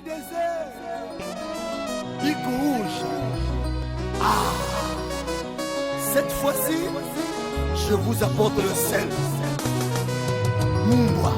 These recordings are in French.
désert, il couche. Ah, cette fois-ci, je vous apporte le sel. Moumoua.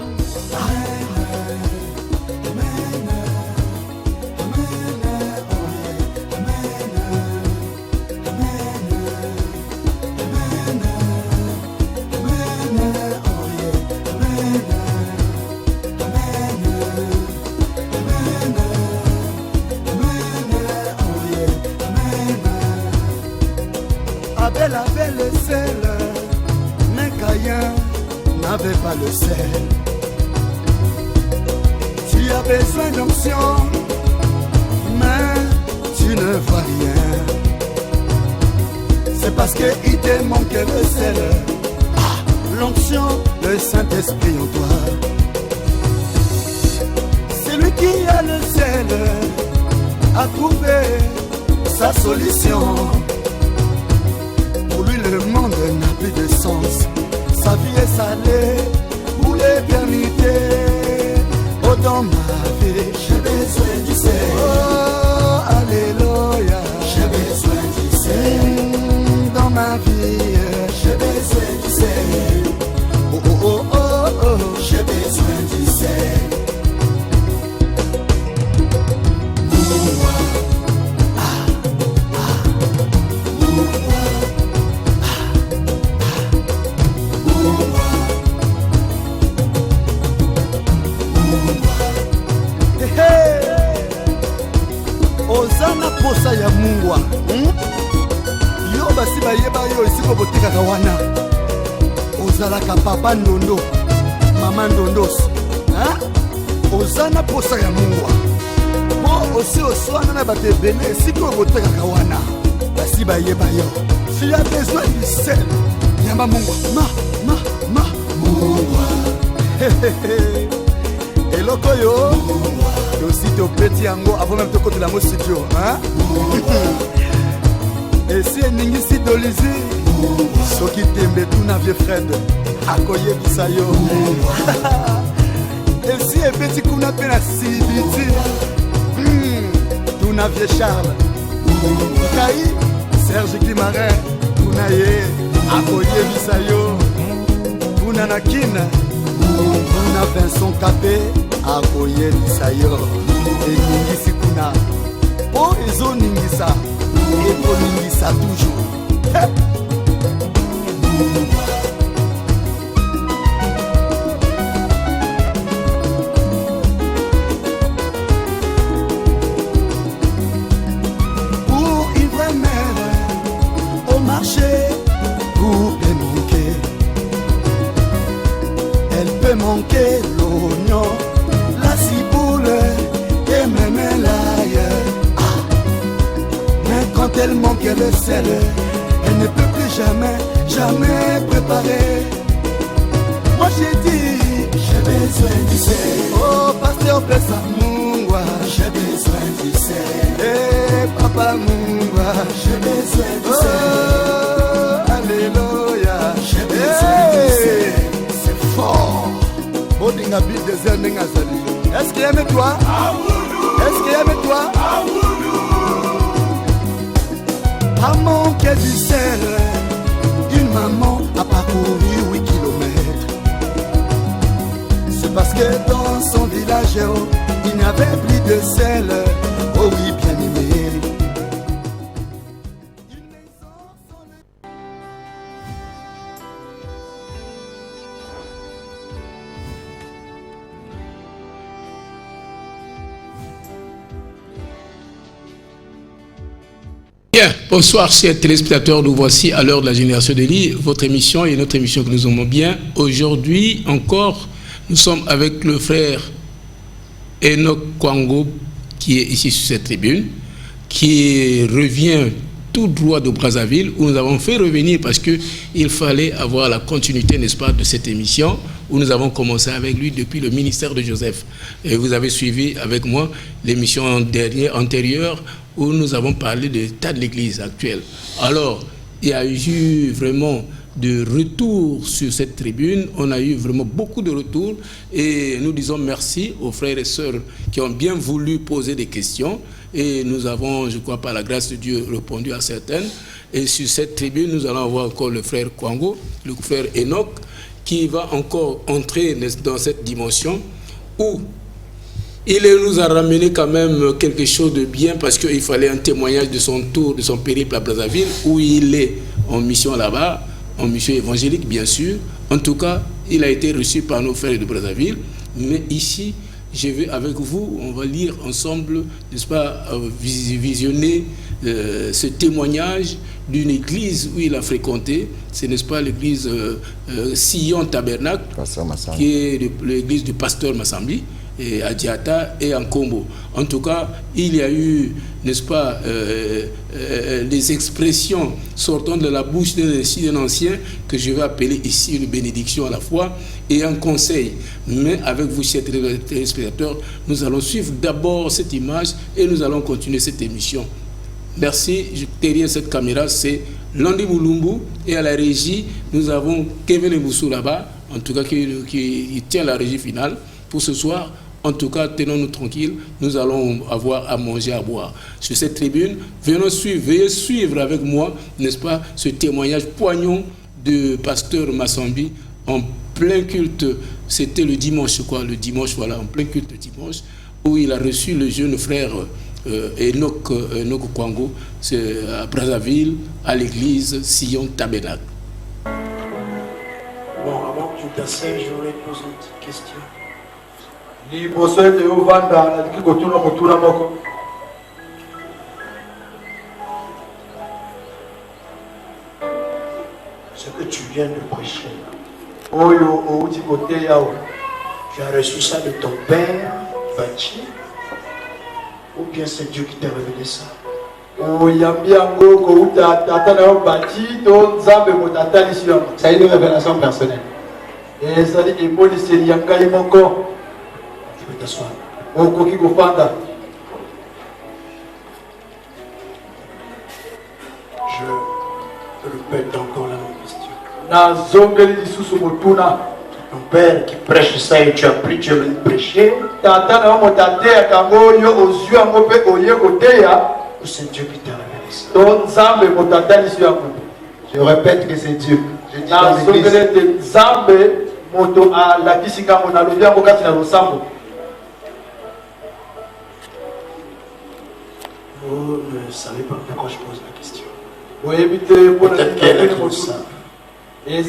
Abel avait le sel, mais Caïn n'avait pas le sel. Tu as besoin d'onction, mais tu ne vois rien. C'est parce qu'il te manque le sel. Ah, l'onction, le Saint-Esprit en toi. Celui qui a le sel a trouvé sa solution. Pour lui le monde n'a plus de sens. Sa vie est salée pour l'éternité. Oh dans ma vie, j'ai besoin du sel. Oh alléluia, j'ai besoin du sel. Dans ma vie, j'ai besoin du sel. Oh oh oh oh oh, j'ai besoin du sel. Ozana posa ya mungwa yo basi bayeba yo esiko botekaka wana ozalaka papa ndondo mama ndondos ozana posa ya mungwa po osi oswana na bato ebele esiko botekaka wana basi bayeba yo tu as besoin du sel yamba mungwa mungwa eloko yo aussi to petit yango avant même to côté la mo studio et si ningisi dolizi soki tembe tuna vieux Fred akoye bisayo et si petit kuna pena sibiti tuna vieux Charles Kai Serge Guimarin tuna ye akoye bisayo tuna nakina tuna Vincent Capé akoye bisayo eningisi kuna po ezo ningisa epo ningisa toujours pour une vraie mère au marché tout peut manquer. Elle peut manquer l'oignon, la ciboule et même l'ail. Mais quand elle manque le sel, elle ne peut plus jamais préparer. Moi j'ai dit, j'ai besoin du sel. Oh pasteur Pesa Mungwa, j'ai besoin du sel. Eh papa Mungwa, j'ai besoin du sel. Oh alléluia, j'ai besoin du sel. C'est fort. Bodinga Bill désert Nengazali. Est-ce qu'il aime toi? Est-ce qu'il aime toi? À manquer du sel, une maman a parcouru 8 kilomètres. C'est parce que dans son village, il n'y avait plus de sel. Oh oui, bien aimé. Bien, bonsoir chers téléspectateurs, nous voici à l'heure de la génération de l'île, votre émission et notre émission que nous aimons bien. Aujourd'hui encore, nous sommes avec le frère Enoch Kwango qui est ici sur cette tribune, qui revient tout droit de Brazzaville, où nous avons fait revenir parce qu'il fallait avoir la continuité, n'est-ce pas, de cette émission, où nous avons commencé avec lui depuis le ministère de Joseph. Et vous avez suivi avec moi l'émission antérieure, où nous avons parlé de l'état de l'Église actuelle. Alors, il y a eu vraiment de retours sur cette tribune. On a eu vraiment beaucoup de retours et nous disons merci aux frères et sœurs qui ont bien voulu poser des questions et nous avons, je crois, par la grâce de Dieu, répondu à certaines. Et sur cette tribune, nous allons avoir encore le frère Kwango, le frère Enoch, qui va encore entrer dans cette dimension où il nous a ramené quand même quelque chose de bien parce qu'il fallait un témoignage de son tour, de son périple à Brazzaville, où il est en mission là-bas, en mission évangélique bien sûr. En tout cas, il a été reçu par nos frères de Brazzaville. Mais ici, je vais avec vous, on va lire ensemble, n'est-ce pas, visionner ce témoignage d'une église où il a fréquenté. C'est, n'est-ce pas, l'église Sion Tabernacle, qui est l'église du pasteur Massambi, et à Diata et en Combo. En tout cas, il y a eu, n'est-ce pas, des expressions sortant de la bouche d'un ancien que je vais appeler ici une bénédiction à la fois et un conseil. Mais avec vous, chers téléspectateurs, nous allons suivre d'abord cette image et nous allons continuer cette émission. Merci. Derrière cette caméra, c'est Landi Moulumbu et à la régie, nous avons Kevin Mboussou là-bas, en tout cas qui tient la régie finale pour ce soir. En tout cas, tenons-nous tranquilles, nous allons avoir à manger, à boire. Sur cette tribune, veuillez suivre avec moi, n'est-ce pas, ce témoignage poignant de pasteur Massambi en plein culte. C'était le dimanche, le dimanche, voilà, en plein culte dimanche, où il a reçu le jeune frère Enoch Kwango, à Brazzaville, à l'église Sion Tabernacle. Bon, avant que tu t'asseyes, je voulais te poser une petite question. Ce que tu viens de prêcher, tu as reçu ça de ton père, Vachi, ou bien c'est Dieu qui t'a révélé ça? Ça est une révélation personnelle. Tu peux t'asseoir. Je répète encore la même question. Ton père qui prêche ça et tu as pris, tu es venu prêcher. Ou c'est Dieu qui t'a révélé ça? Je répète que c'est Dieu. Je dis dans l'église. Vous ne savez pas pourquoi je pose la question. Peut-être qu'elle est trop simple. Il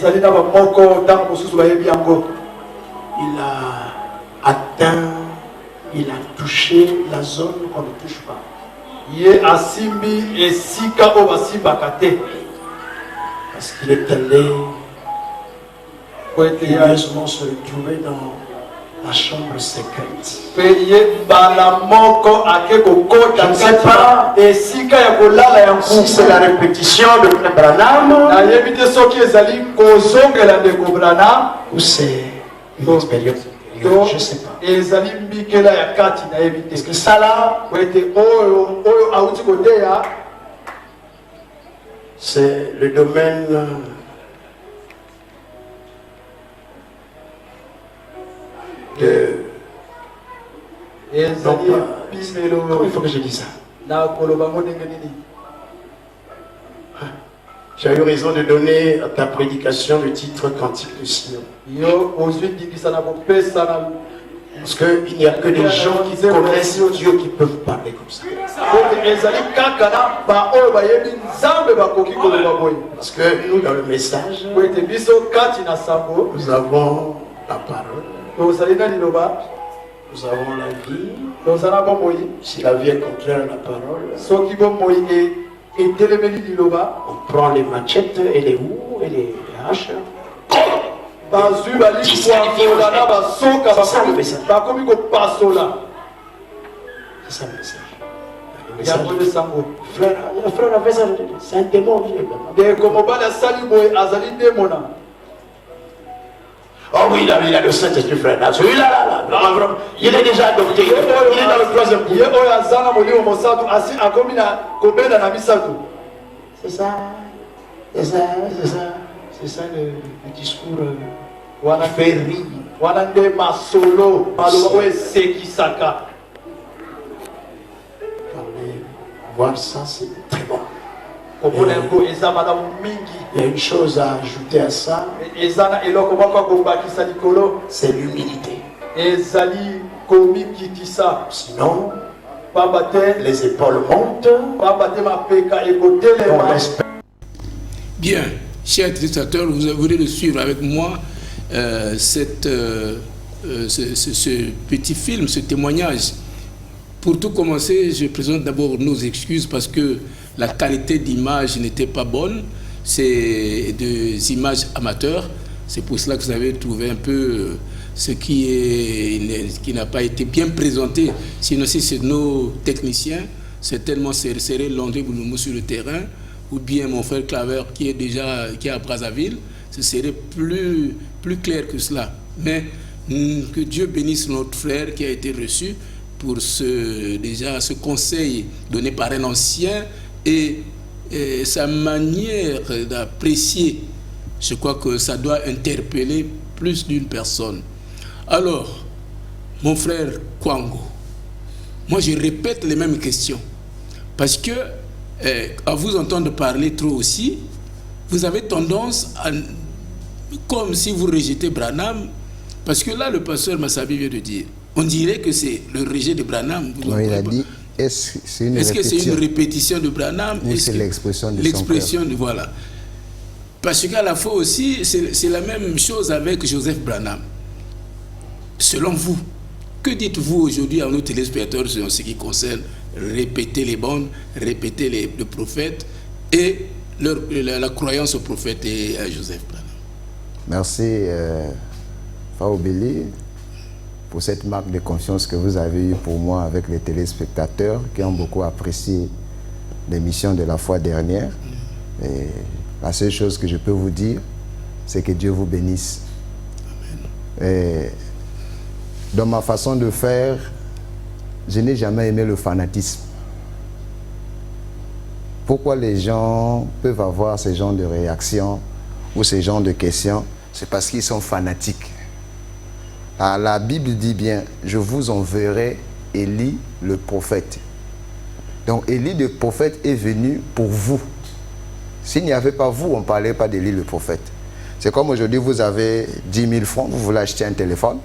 a atteint, il a touché la zone qu'on ne touche pas. Parce qu'il est allé curieusement se retrouver dans la chambre secrète. Je ne sais pas si c'est la répétition de Branham ou c'est une expérience. Je ne sais pas. Est-ce que ça là, c'est le domaine de... Non, comment il faut que je dise ça? Tu as eu raison de donner à ta prédication le titre Cantique de Sion. Parce qu'il n'y a que des gens qui connaissent Dieu qui peuvent parler comme ça. Parce que nous, dans le message, nous avons la parole. Nous avons la vie. Si la vie est contraire à la parole, on prend les machettes et les houes et les haches. C'est ça le message. C'est ça le message. Le frère avait ça. C'est un démon. Oh oui, il a le Saint-Esprit, frère. Celui-là, il est déjà adopté. Il est dans le troisième groupe. C'est ça. C'est ça. C'est ça. C'est C'est ça le discours. Wana Ferri, Wana de Masolo, Aloe Sekisaka. Voir ça, c'est très bon. Il y a une chose à ajouter à ça, c'est l'humilité. Sinon, les épaules montent. Bien, chers téléspectateurs, vous voulez le suivre avec moi, ce petit film, ce témoignage. Pour tout commencer, je présente d'abord nos excuses parce que la qualité d'image n'était pas bonne. C'est des images amateurs. C'est pour cela que vous avez trouvé un peu ce qui n'a pas été bien présenté. Sinon, si c'est nos techniciens, certainement serré Landry Bouloumou sur le terrain, ou bien mon frère Claver qui est à Brazzaville, ce serait plus clair que cela. Mais que Dieu bénisse notre frère qui a été reçu pour ce conseil donné par un ancien et sa manière d'apprécier. Je crois que ça doit interpeller plus d'une personne. Alors, mon frère Kwango, moi je répète les mêmes questions parce que à vous entendre parler trop aussi, vous avez tendance à, comme si vous rejetez Branham, parce que là le pasteur Massabi vient de dire, on dirait que c'est le rejet de Branham. Non, il a dit, est-ce que c'est une répétition de Branham ou c'est l'expression de l'expression de voilà. Parce qu'à la fois aussi, c'est la même chose avec Joseph Branham. Selon vous, que dites-vous aujourd'hui à nos téléspectateurs en ce qui concerne répéter les bonnes, répéter le prophète et la croyance au prophète et à Joseph Branham? Merci, Faobeli, pour cette marque de confiance que vous avez eue pour moi avec les téléspectateurs qui ont beaucoup apprécié l'émission de la fois dernière. Et la seule chose que je peux vous dire, c'est que Dieu vous bénisse. Amen. Et dans ma façon de faire, je n'ai jamais aimé le fanatisme. Pourquoi les gens peuvent avoir ce genre de réactions ou ce genre de questions? C'est parce qu'ils sont fanatiques. Alors, la Bible dit bien, je vous enverrai Élie le prophète. Donc Élie le prophète est venu pour vous. S'il n'y avait pas vous, on ne parlait pas d'Élie le prophète. C'est comme aujourd'hui, vous avez 10 000 francs, vous voulez acheter un téléphone.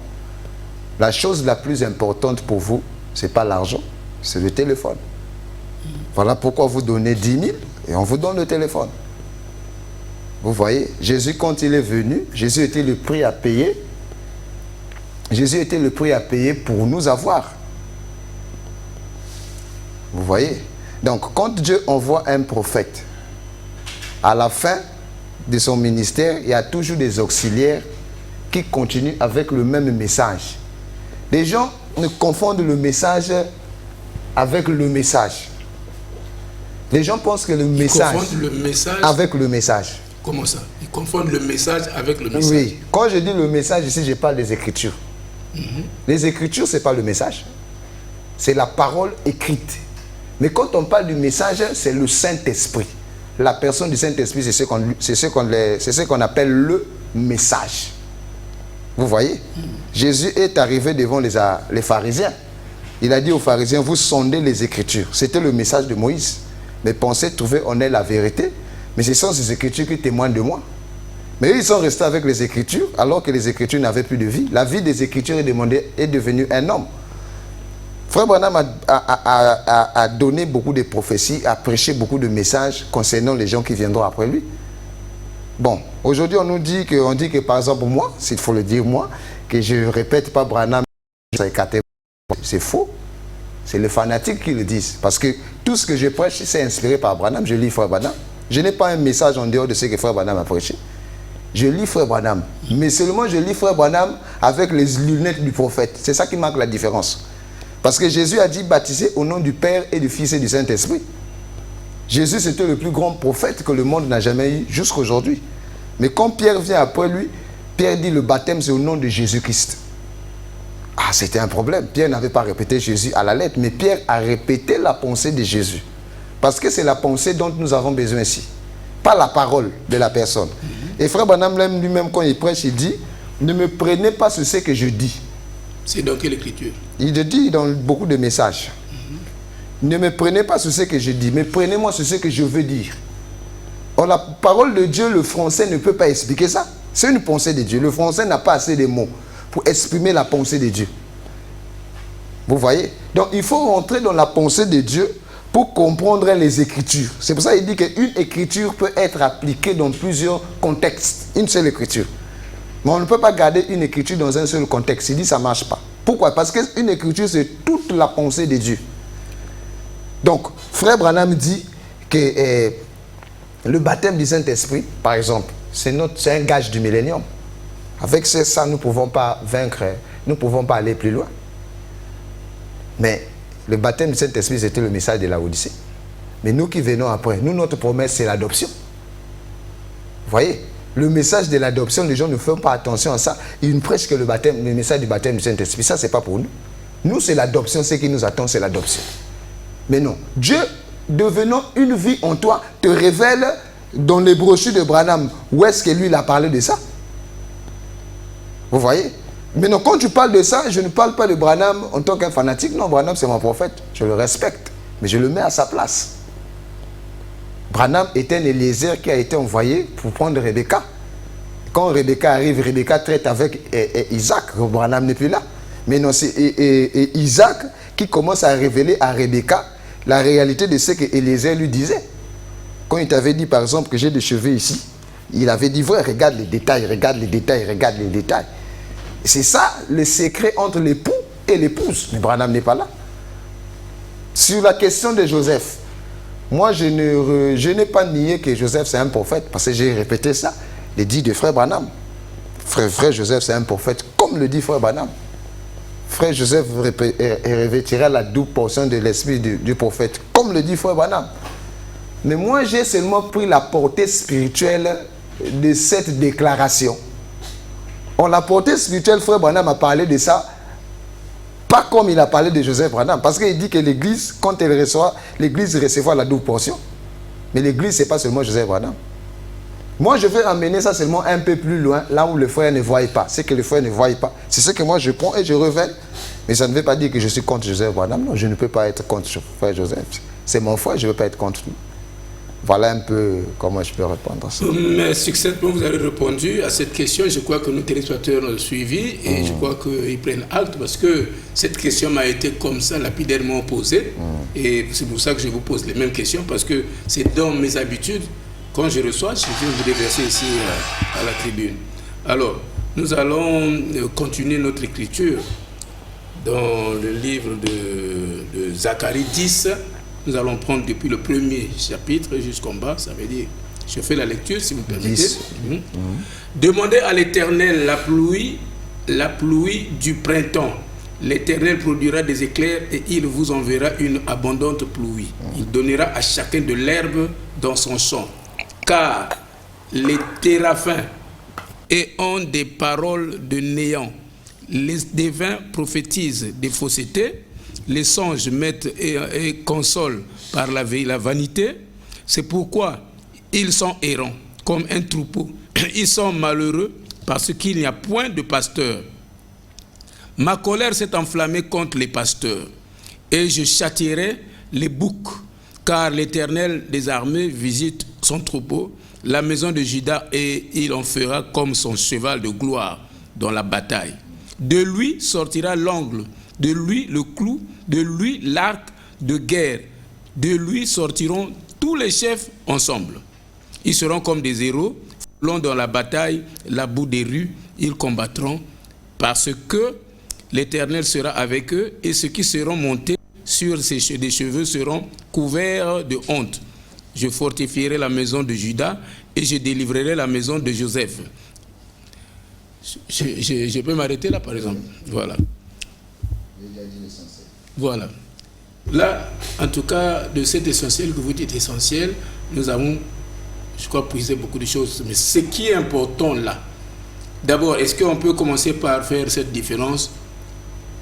La chose la plus importante pour vous, ce n'est pas l'argent, c'est le téléphone. Voilà pourquoi vous donnez 10 000 et on vous donne le téléphone. Vous voyez, Jésus, quand il est venu, Jésus était le prix à payer. Jésus était le prix à payer pour nous avoir. Vous voyez? Donc, quand Dieu envoie un prophète, à la fin de son ministère, il y a toujours des auxiliaires qui continuent avec le même message. Les gens ne confondent le message avec le message. Les gens pensent que le message... Ils confondent le message avec le message. Comment ça? Ils confondent le message avec le message. Oui. Quand je dis le message ici, je parle des Écritures. Les Écritures, ce n'est pas le message. C'est la parole écrite. Mais quand on parle du message, c'est le Saint-Esprit. La personne du Saint-Esprit, c'est ce qu'on appelle le message. Vous voyez? Jésus est arrivé devant les pharisiens. Il a dit aux pharisiens, vous sondez les Écritures. C'était le message de Moïse. Mais pensez trouver en elle la vérité. Mais ce sont ces Écritures qui témoignent de moi. Mais eux, ils sont restés avec les Écritures, alors que les Écritures n'avaient plus de vie. La vie des Écritures est devenue un homme. Frère Branham a donné beaucoup de prophéties, a prêché beaucoup de messages concernant les gens qui viendront après lui. Bon, aujourd'hui, on dit que, par exemple, moi, s'il faut le dire moi, que je ne répète pas Branham, c'est faux. C'est les fanatiques qui le disent. Parce que tout ce que je prêche, c'est inspiré par Branham. Je lis Frère Branham. Je n'ai pas un message en dehors de ce que Frère Branham a prêché. Je lis Frère Branham. Mais seulement je lis Frère Branham avec les lunettes du prophète. C'est ça qui marque la différence. Parce que Jésus a dit baptiser au nom du Père et du Fils et du Saint-Esprit. Jésus, c'était le plus grand prophète que le monde n'a jamais eu jusqu'à aujourd'hui. Mais quand Pierre vient après lui, Pierre dit le baptême c'est au nom de Jésus-Christ. Ah, c'était un problème. Pierre n'avait pas répété Jésus à la lettre, mais Pierre a répété la pensée de Jésus. Parce que c'est la pensée dont nous avons besoin ici. Pas la parole de la personne. Et frère Branham lui-même, quand il prêche, il dit, ne me prenez pas sur ce que je dis. C'est dans quelle écriture? Il le dit dans beaucoup de messages. Ne me prenez pas sur ce que je dis, mais prenez-moi sur ce que je veux dire. Or, la parole de Dieu, le français ne peut pas expliquer ça. C'est une pensée de Dieu. Le français n'a pas assez de mots pour exprimer la pensée de Dieu. Vous voyez? Donc, il faut rentrer dans la pensée de Dieu pour comprendre les Écritures. C'est pour ça qu'il dit qu'une écriture peut être appliquée dans plusieurs contextes. Une seule écriture. Mais on ne peut pas garder une écriture dans un seul contexte. Il dit que ça ne marche pas. Pourquoi? Parce qu'une écriture, c'est toute la pensée de Dieu. Donc, frère Branham dit que le baptême du Saint-Esprit, par exemple, c'est un gage du millénium. Avec ça, nous ne pouvons pas vaincre, nous ne pouvons pas aller plus loin. Mais le baptême du Saint-Esprit, c'était le message de la Odyssée. Mais nous qui venons après, nous, notre promesse, c'est l'adoption. Vous voyez? Le message de l'adoption, les gens ne font pas attention à ça. Ils prêchent que le message du baptême du Saint-Esprit, ça, ce n'est pas pour nous. Nous, c'est l'adoption. Ce qui nous attend, c'est l'adoption. Mais non. Dieu, devenant une vie en toi, te révèle dans les brochures de Branham où est-ce que lui, il a parlé de ça. Vous voyez? Maintenant, quand tu parles de ça, je ne parle pas de Branham en tant qu'un fanatique. Non, Branham, c'est mon prophète. Je le respecte. Mais je le mets à sa place. Branham est un Eliezer qui a été envoyé pour prendre Rebecca. Quand Rebecca arrive, Rebecca traite avec Isaac. Branham n'est plus là. Mais non, c'est Isaac qui commence à révéler à Rebecca la réalité de ce que Eliezer lui disait. Quand il t'avait dit, par exemple, que j'ai des cheveux ici, il avait dit, ouais, regarde les détails, regarde les détails, regarde les détails. C'est ça le secret entre l'époux et l'épouse. Mais Branham n'est pas là. Sur la question de Joseph, moi, je n'ai pas nié que Joseph, c'est un prophète, parce que j'ai répété ça, les dits de frère Branham. Frère Joseph, c'est un prophète, comme le dit frère Branham. Frère Joseph revêtira la double portion de l'esprit du prophète, comme le dit frère Branham. Mais moi, j'ai seulement pris la portée spirituelle de cette déclaration. On la portée spirituelle, frère Branham a parlé de ça, pas comme il a parlé de Joseph Branham, parce qu'il dit que l'église, quand elle reçoit, l'église recevra la double portion. Mais l'église, ce n'est pas seulement Joseph Branham. Moi, je vais amener ça seulement un peu plus loin, là où le frère ne voit pas. Ce que le frère ne voit pas, c'est ce que moi je prends et je révèle. Mais ça ne veut pas dire que je suis contre Joseph Branham. Non, je ne peux pas être contre frère Joseph. C'est mon frère, je ne veux pas être contre lui. Voilà un peu comment je peux répondre à ça. Mais succinctement, vous avez répondu à cette question. Je crois que nos téléspectateurs ont suivi et je crois qu'ils prennent acte parce que cette question m'a été comme ça lapidairement posée. Et c'est pour ça que je vous pose les mêmes questions parce que c'est dans mes habitudes. Quand je reçois, je viens vous déverser ici à la tribune. Alors, nous allons continuer notre écriture dans le livre de Zacharie 10. Nous allons prendre depuis le premier chapitre jusqu'en bas. Ça veut dire, je fais la lecture si vous permettez. Demandez à l'Éternel la pluie du printemps. L'Éternel produira des éclairs et il vous enverra une abondante pluie. Il donnera à chacun de l'herbe dans son champ. Car les téraphins ont des paroles de néant. Les devins prophétisent des faussetés. Les songes mettent et consolent par la vanité. C'est pourquoi ils sont errants comme un troupeau. Ils sont malheureux parce qu'il n'y a point de pasteur. Ma colère s'est enflammée contre les pasteurs et je châtierai les boucs, car l'Éternel des armées visite son troupeau, la maison de Juda, et il en fera comme son cheval de gloire dans la bataille. De lui sortira l'angle, de lui le clou, de lui l'arc de guerre. De lui sortiront tous les chefs ensemble. Ils seront comme des héros, foulant dans la bataille, la boue des rues, ils combattront, parce que l'Éternel sera avec eux, et ceux qui seront montés sur des cheveux seront couverts de honte. Je fortifierai la maison de Juda et je délivrerai la maison de Joseph. Je peux m'arrêter là, par exemple. Voilà. Voilà. Là, en tout cas, de cet essentiel que vous dites essentiel, nous avons, je crois, puisé beaucoup de choses. Mais ce qui est important là, d'abord, est-ce qu'on peut commencer par faire cette différence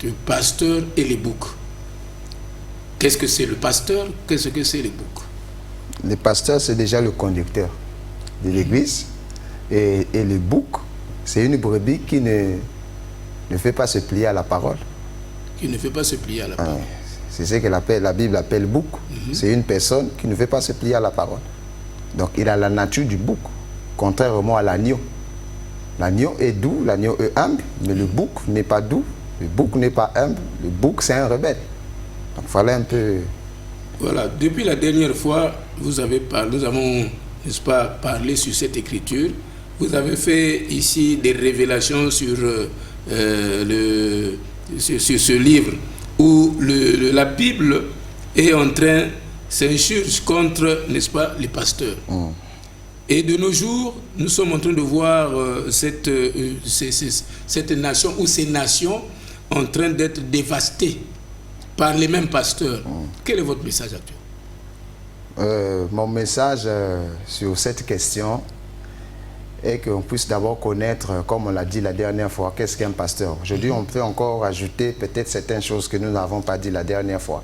de pasteur et les boucs? Qu'est-ce que c'est le pasteur? Qu'est-ce que c'est les boucs? Le pasteur, c'est déjà le conducteur de l'église. Et le bouc, c'est une brebis qui ne fait pas se plier à la parole. Qui ne fait pas se plier à la parole. C'est ce que la Bible appelle bouc. C'est une personne qui ne fait pas se plier à la parole. Donc il a la nature du bouc, contrairement à l'agneau. L'agneau est doux, l'agneau est humble, mais le bouc n'est pas doux, le bouc n'est pas humble, le bouc c'est un rebelle. Donc il fallait un peu... Voilà, depuis la dernière fois, nous avons, n'est-ce pas, parlé sur cette écriture. Vous avez fait ici des révélations sur, sur ce livre où la Bible est en train de s'insurger contre, n'est-ce pas, les pasteurs. Et de nos jours, nous sommes en train de voir cette nation ou ces nations en train d'être dévastées par les mêmes pasteurs. Quel est votre message actuel? Mon message sur cette question est qu'on puisse d'abord connaître, comme on l'a dit la dernière fois, qu'est-ce qu'un pasteur. Aujourd'hui, on peut encore ajouter peut-être certaines choses que nous n'avons pas dit la dernière fois.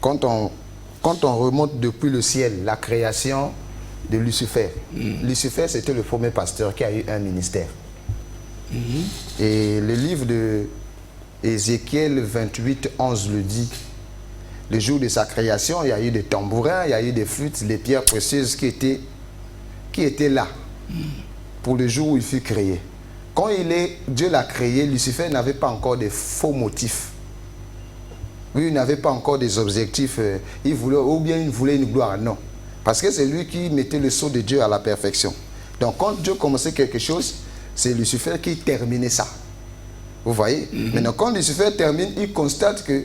Quand on remonte depuis le ciel, la création de Lucifer. Lucifer, c'était le premier pasteur qui a eu un ministère. Et le livre de Ézéchiel 28, 11 le dit. Le jour de sa création, il y a eu des tambourins, il y a eu des flûtes, des pierres précieuses qui étaient là pour le jour où il fut créé. Quand Dieu l'a créé, Lucifer n'avait pas encore de faux motifs. Lui, il n'avait pas encore des objectifs. Il voulait, ou bien il voulait une gloire. Non. Parce que c'est lui qui mettait le sceau de Dieu à la perfection. Donc quand Dieu commençait quelque chose, c'est Lucifer qui terminait ça. Vous voyez? Maintenant, quand Lucifer termine, il constate que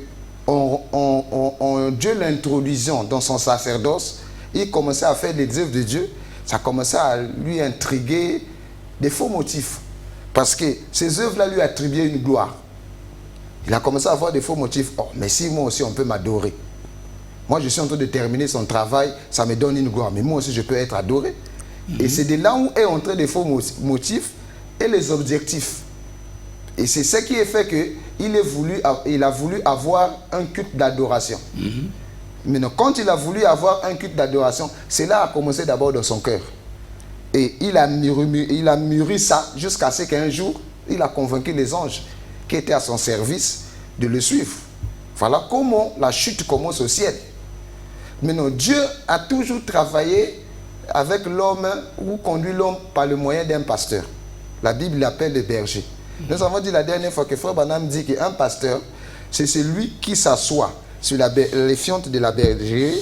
Dieu l'introduisant dans son sacerdoce, il commençait à faire des œuvres de Dieu. Ça commençait à lui intriguer des faux motifs. Parce que ces œuvres-là lui attribuaient une gloire. Il a commencé à avoir des faux motifs. Oh, mais si moi aussi on peut m'adorer. Moi je suis en train de terminer son travail, ça me donne une gloire. Mais moi aussi je peux être adoré. Et c'est de là où est entré les faux motifs et les objectifs. Et c'est ce qui est fait qu'il a voulu avoir un culte d'adoration. Maintenant, quand il a voulu avoir un culte d'adoration, cela a commencé d'abord dans son cœur. Et il a mûri ça jusqu'à ce qu'un jour, il a convaincu les anges qui étaient à son service de le suivre. Voilà comment la chute commence au ciel. Maintenant, Dieu a toujours travaillé avec l'homme ou conduit l'homme par le moyen d'un pasteur. La Bible l'appelle le berger. Nous avons dit la dernière fois que Frère Branham dit qu'un pasteur, c'est celui qui s'assoit sur les fientes de la bergerie,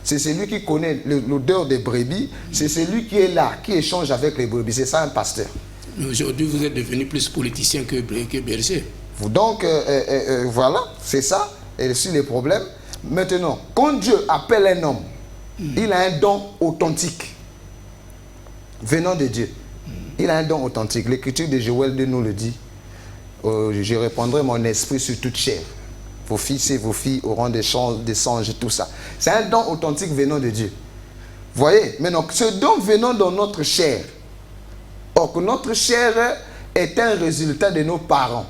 c'est celui qui connaît l'odeur des brebis, c'est celui qui est là, qui échange avec les brebis. C'est ça un pasteur. Mais aujourd'hui, vous êtes devenu plus politicien que berger. Donc, voilà, c'est ça, et c'est les problèmes. Maintenant, quand Dieu appelle un homme, il a un don authentique, venant de Dieu. Il a un don authentique. L'écriture de Joël 2 nous le dit. Je répandrai mon esprit sur toute chair. Vos fils et vos filles auront des songes et tout ça. C'est un don authentique venant de Dieu. Vous voyez? Maintenant, ce don venant dans notre chair. Or, que notre chair est un résultat de nos parents.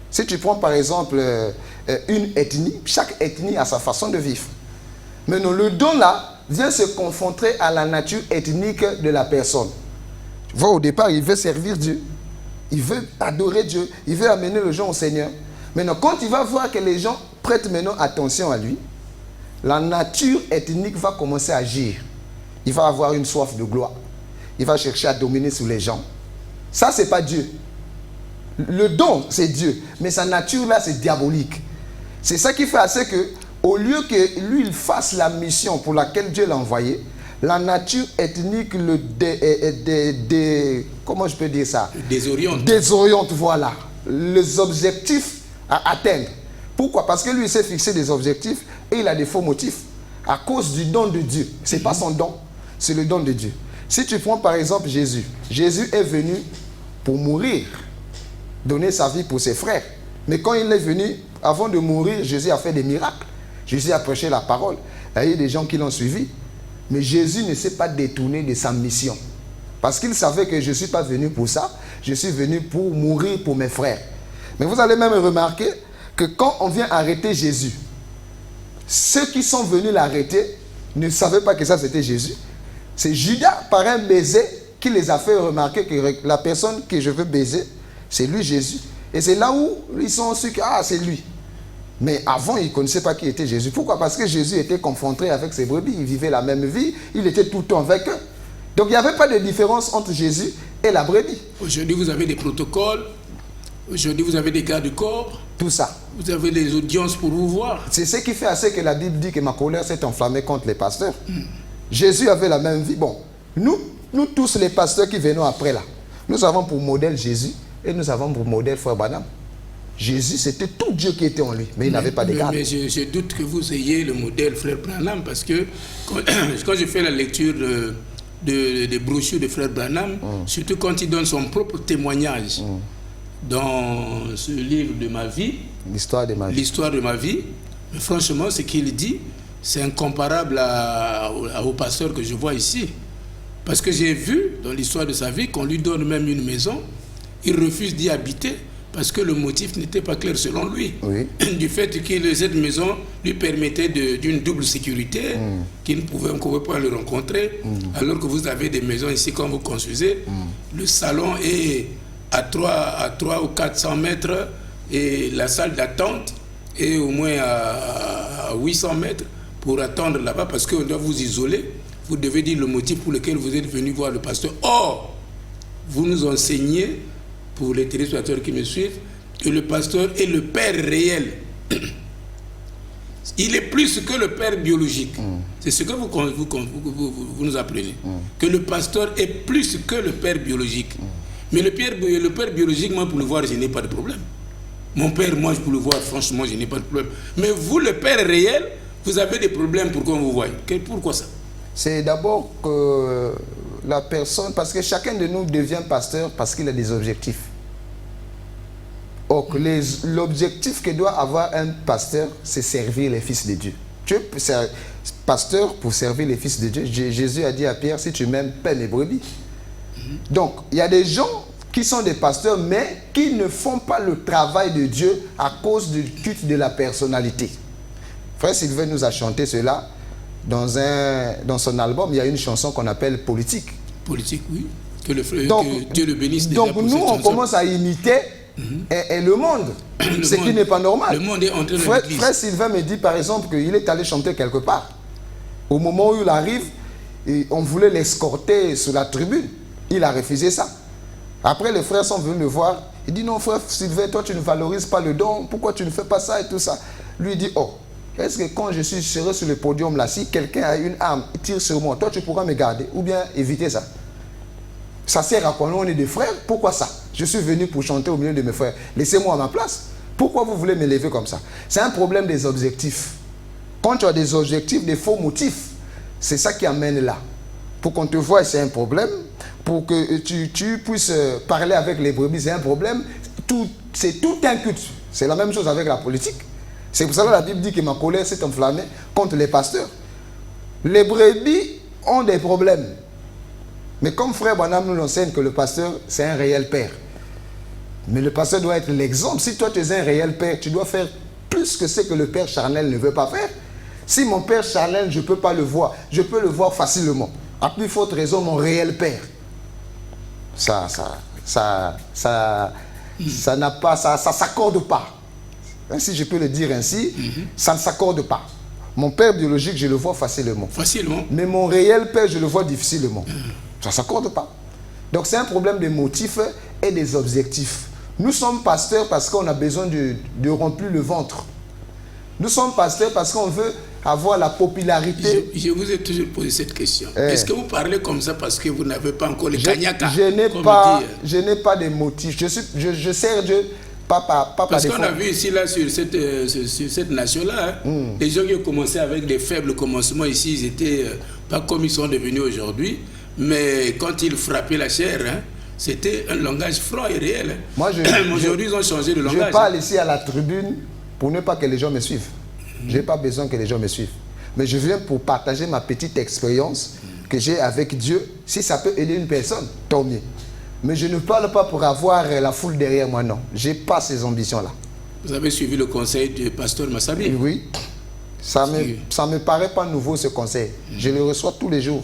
Si tu prends par exemple une ethnie, chaque ethnie a sa façon de vivre. Maintenant, le don là vient se confronter à la nature ethnique de la personne. Tu vois, au départ, il veut servir Dieu. Il veut adorer Dieu. Il veut amener les gens au Seigneur. Maintenant, quand il va voir que les gens prêtent maintenant attention à lui, la nature ethnique va commencer à agir. Il va avoir une soif de gloire. Il va chercher à dominer sur les gens. Ça, ce n'est pas Dieu. Le don, c'est Dieu. Mais sa nature, là, c'est diabolique. C'est ça qui fait assez que, au lieu que lui, il fasse la mission pour laquelle Dieu l'a envoyé, la nature ethnique comment je peux dire ça? Désoriente. Désoriente, voilà. Les objectifs à atteindre. Pourquoi? Parce que lui, il s'est fixé des objectifs et il a des faux motifs. À cause du don de Dieu. Ce n'est pas son don, c'est le don de Dieu. Si tu prends par exemple Jésus. Jésus est venu pour mourir, donner sa vie pour ses frères. Mais quand il est venu, avant de mourir, Jésus a fait des miracles. Jésus a prêché la parole. Il y a eu des gens qui l'ont suivi. Mais Jésus ne s'est pas détourné de sa mission. Parce qu'il savait que je ne suis pas venu pour ça. Je suis venu pour mourir pour mes frères. Mais vous allez même remarquer que quand on vient arrêter Jésus, ceux qui sont venus l'arrêter ne savaient pas que ça c'était Jésus. C'est Judas, par un baiser, qui les a fait remarquer que la personne que je veux baiser, c'est lui Jésus. Et c'est là où ils sont sûrs que c'est lui. Mais avant, ils ne connaissaient pas qui était Jésus. Pourquoi? Parce que Jésus était confronté avec ses brebis. Il vivait la même vie. Il était tout le temps avec eux. Donc, il n'y avait pas de différence entre Jésus et la brebis. Aujourd'hui, vous avez des protocoles. Aujourd'hui, vous avez des gardes corps. Tout ça. Vous avez des audiences pour vous voir. C'est ce qui fait assez que la Bible dit que ma colère s'est enflammée contre les pasteurs. Jésus avait la même vie. Bon, nous tous les pasteurs qui venons après là, nous avons pour modèle Jésus et nous avons pour modèle Frère Branham. Jésus, c'était tout Dieu qui était en lui, mais il n'avait pas de garde. Mais je doute que vous ayez le modèle Frère Branham, parce que quand je fais la lecture des brochures de Frère Branham, surtout quand il donne son propre témoignage dans ce livre de ma vie, l'histoire de ma vie, mais franchement, ce qu'il dit, c'est incomparable au pasteur que je vois ici. Parce que j'ai vu dans l'histoire de sa vie qu'on lui donne même une maison, il refuse d'y habiter, parce que le motif n'était pas clair selon lui. Oui. Du fait que cette maison lui permettait d'une double sécurité, qu'il ne pouvait pas le rencontrer, alors que vous avez des maisons ici, quand vous construisez, le salon est à 3 ou 400 mètres et la salle d'attente est au moins à 800 mètres pour attendre là-bas, parce qu'on doit vous isoler. Vous devez dire le motif pour lequel vous êtes venu voir le pasteur. Or, vous nous enseignez, pour les téléspectateurs qui me suivent, que le pasteur est le père réel. Il est plus que le père biologique. C'est ce que vous nous apprenez. Que le pasteur est plus que le père biologique. Mais le père biologique, moi, pour le voir, je n'ai pas de problème. Mon père, moi, pour le voir, franchement, je n'ai pas de problème. Mais vous, le père réel, vous avez des problèmes pour qu'on vous voie. Pourquoi ça? C'est d'abord que la personne, parce que chacun de nous devient pasteur parce qu'il a des objectifs. Or, l'objectif que doit avoir un pasteur, c'est servir les fils de Dieu. Tu es pasteur pour servir les fils de Dieu. Jésus a dit à Pierre, si tu m'aimes, paie mes brebis. Donc, il y a des gens qui sont des pasteurs, mais qui ne font pas le travail de Dieu à cause du culte de la personnalité. Frère Sylvain nous a chanté cela. Dans son album, il y a une chanson qu'on appelle Politique. Politique, oui. Que Dieu le bénisse. Donc nous, on commence à imiter et le monde, ce qui n'est pas normal. Le monde est en train de Frère Sylvain me dit par exemple qu'il est allé chanter quelque part. Au moment où il arrive, on voulait l'escorter sur la tribune. Il a refusé ça. Après, les frères sont venus le voir. Il dit non, frère Sylvain, toi tu ne valorises pas le don. Pourquoi tu ne fais pas ça et tout ça? Lui dit, oh, est-ce que quand je serai sur le podium là, si quelqu'un a une arme, tire sur moi, toi tu pourras me garder ou bien éviter ça? Ça sert à quoi? On est des frères, pourquoi ça? Je suis venu pour chanter au milieu de mes frères. Laissez-moi à ma place. Pourquoi vous voulez me lever comme ça? C'est un problème des objectifs. Quand tu as des objectifs, des faux motifs, c'est ça qui amène là. Pour qu'on te voie, c'est un problème. Pour que tu puisses parler avec les brebis, c'est un problème. C'est tout un culte. C'est la même chose avec la politique. C'est pour ça que la Bible dit que ma colère s'est enflammée contre les pasteurs. Les brebis ont des problèmes. Mais comme Frère Branham nous enseigne que le pasteur, c'est un réel père. Mais le pasteur doit être l'exemple. Si toi tu es un réel père, tu dois faire plus que ce que le père charnel ne veut pas faire. Si mon père charnel, je ne peux pas le voir, je peux le voir facilement. À plus forte raison, mon réel père. Ça s'accorde pas. Si je peux le dire ainsi, ça ne s'accorde pas. Mon père biologique, je le vois facilement. Mais mon réel père, je le vois difficilement. Ça ne s'accorde pas. Donc c'est un problème de motifs et des objectifs. Nous sommes pasteurs parce qu'on a besoin de remplir le ventre. Nous sommes pasteurs parce qu'on veut avoir la popularité. Je vous ai toujours posé cette question. Est-ce que vous parlez comme ça parce que vous n'avez pas encore le kanyaka? Je n'ai pas de motifs. Je sers Dieu. Parce qu'on a vu ici, là, sur cette nation-là, les gens qui ont commencé avec des faibles commencements ici, ils n'étaient pas comme ils sont devenus aujourd'hui, mais quand ils frappaient la chair, c'était un langage franc et réel. Aujourd'hui, ils ont changé de langage. Je parle ici à la tribune pour ne pas que les gens me suivent. Je n'ai pas besoin que les gens me suivent. Mais je viens pour partager ma petite expérience que j'ai avec Dieu. Si ça peut aider une personne, tant mieux. Mais je ne parle pas pour avoir la foule derrière moi, non. Je n'ai pas ces ambitions-là. Vous avez suivi le conseil du pasteur Massabi? Oui. Ça me paraît pas nouveau, ce conseil. Je le reçois tous les jours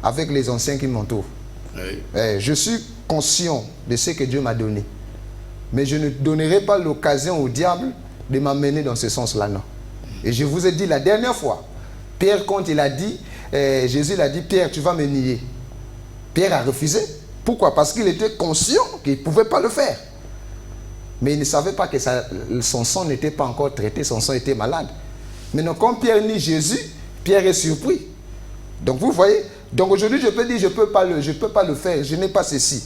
avec les anciens qui m'entourent. Oui. Je suis conscient de ce que Dieu m'a donné. Mais je ne donnerai pas l'occasion au diable de m'amener dans ce sens-là, non. Et je vous ai dit la dernière fois, Pierre, quand il a dit, Jésus l'a dit, Pierre, tu vas me nier. Pierre a refusé. Pourquoi? Parce qu'il était conscient qu'il ne pouvait pas le faire. Mais il ne savait pas que son sang n'était pas encore traité, son sang était malade. Maintenant, quand Pierre nie Jésus, Pierre est surpris. Donc vous voyez, donc aujourd'hui je peux dire, je ne peux pas le faire, je n'ai pas ceci.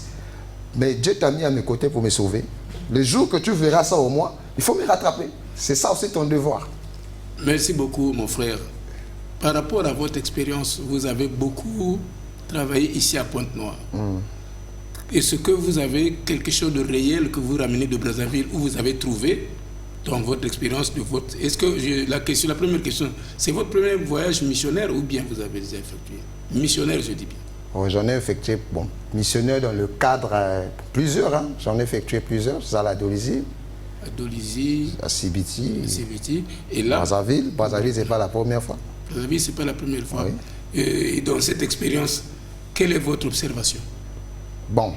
Mais Dieu t'a mis à mes côtés pour me sauver. Le jour que tu verras ça au moins, il faut me rattraper. C'est ça aussi ton devoir. Merci beaucoup, mon frère. Par rapport à votre expérience, vous avez beaucoup travaillé ici à Pointe-Noire. Est-ce que vous avez quelque chose de réel que vous ramenez de Brazzaville ou vous avez trouvé dans votre expérience de votre... Est-ce que la première question, c'est votre premier voyage missionnaire ou bien vous avez déjà effectué? Missionnaire, je dis bien. Oh, j'en ai effectué, missionnaire dans le cadre, plusieurs, hein. J'en ai effectué plusieurs, c'est à la Dolisie. À Dolisie, à Sibiti, et là... Brazzaville, c'est pas la première fois. Brazzaville, c'est pas la première fois. Oui. Et dans cette expérience, quelle est votre observation? Bon,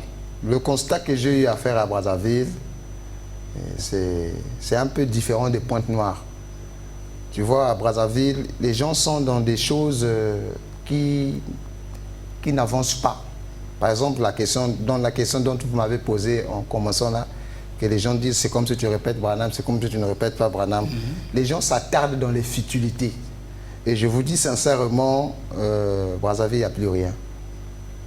le constat que j'ai eu à faire à Brazzaville, c'est un peu différent de Pointe-Noire. Tu vois, à Brazzaville, les gens sont dans des choses qui n'avancent pas. Par exemple, la question dont vous m'avez posée en commençant là, que les gens disent c'est comme si tu répètes Branham, c'est comme si tu ne répètes pas Branham. Les gens s'attardent dans les futilités. Et je vous dis sincèrement, Brazzaville, il n'y a plus rien.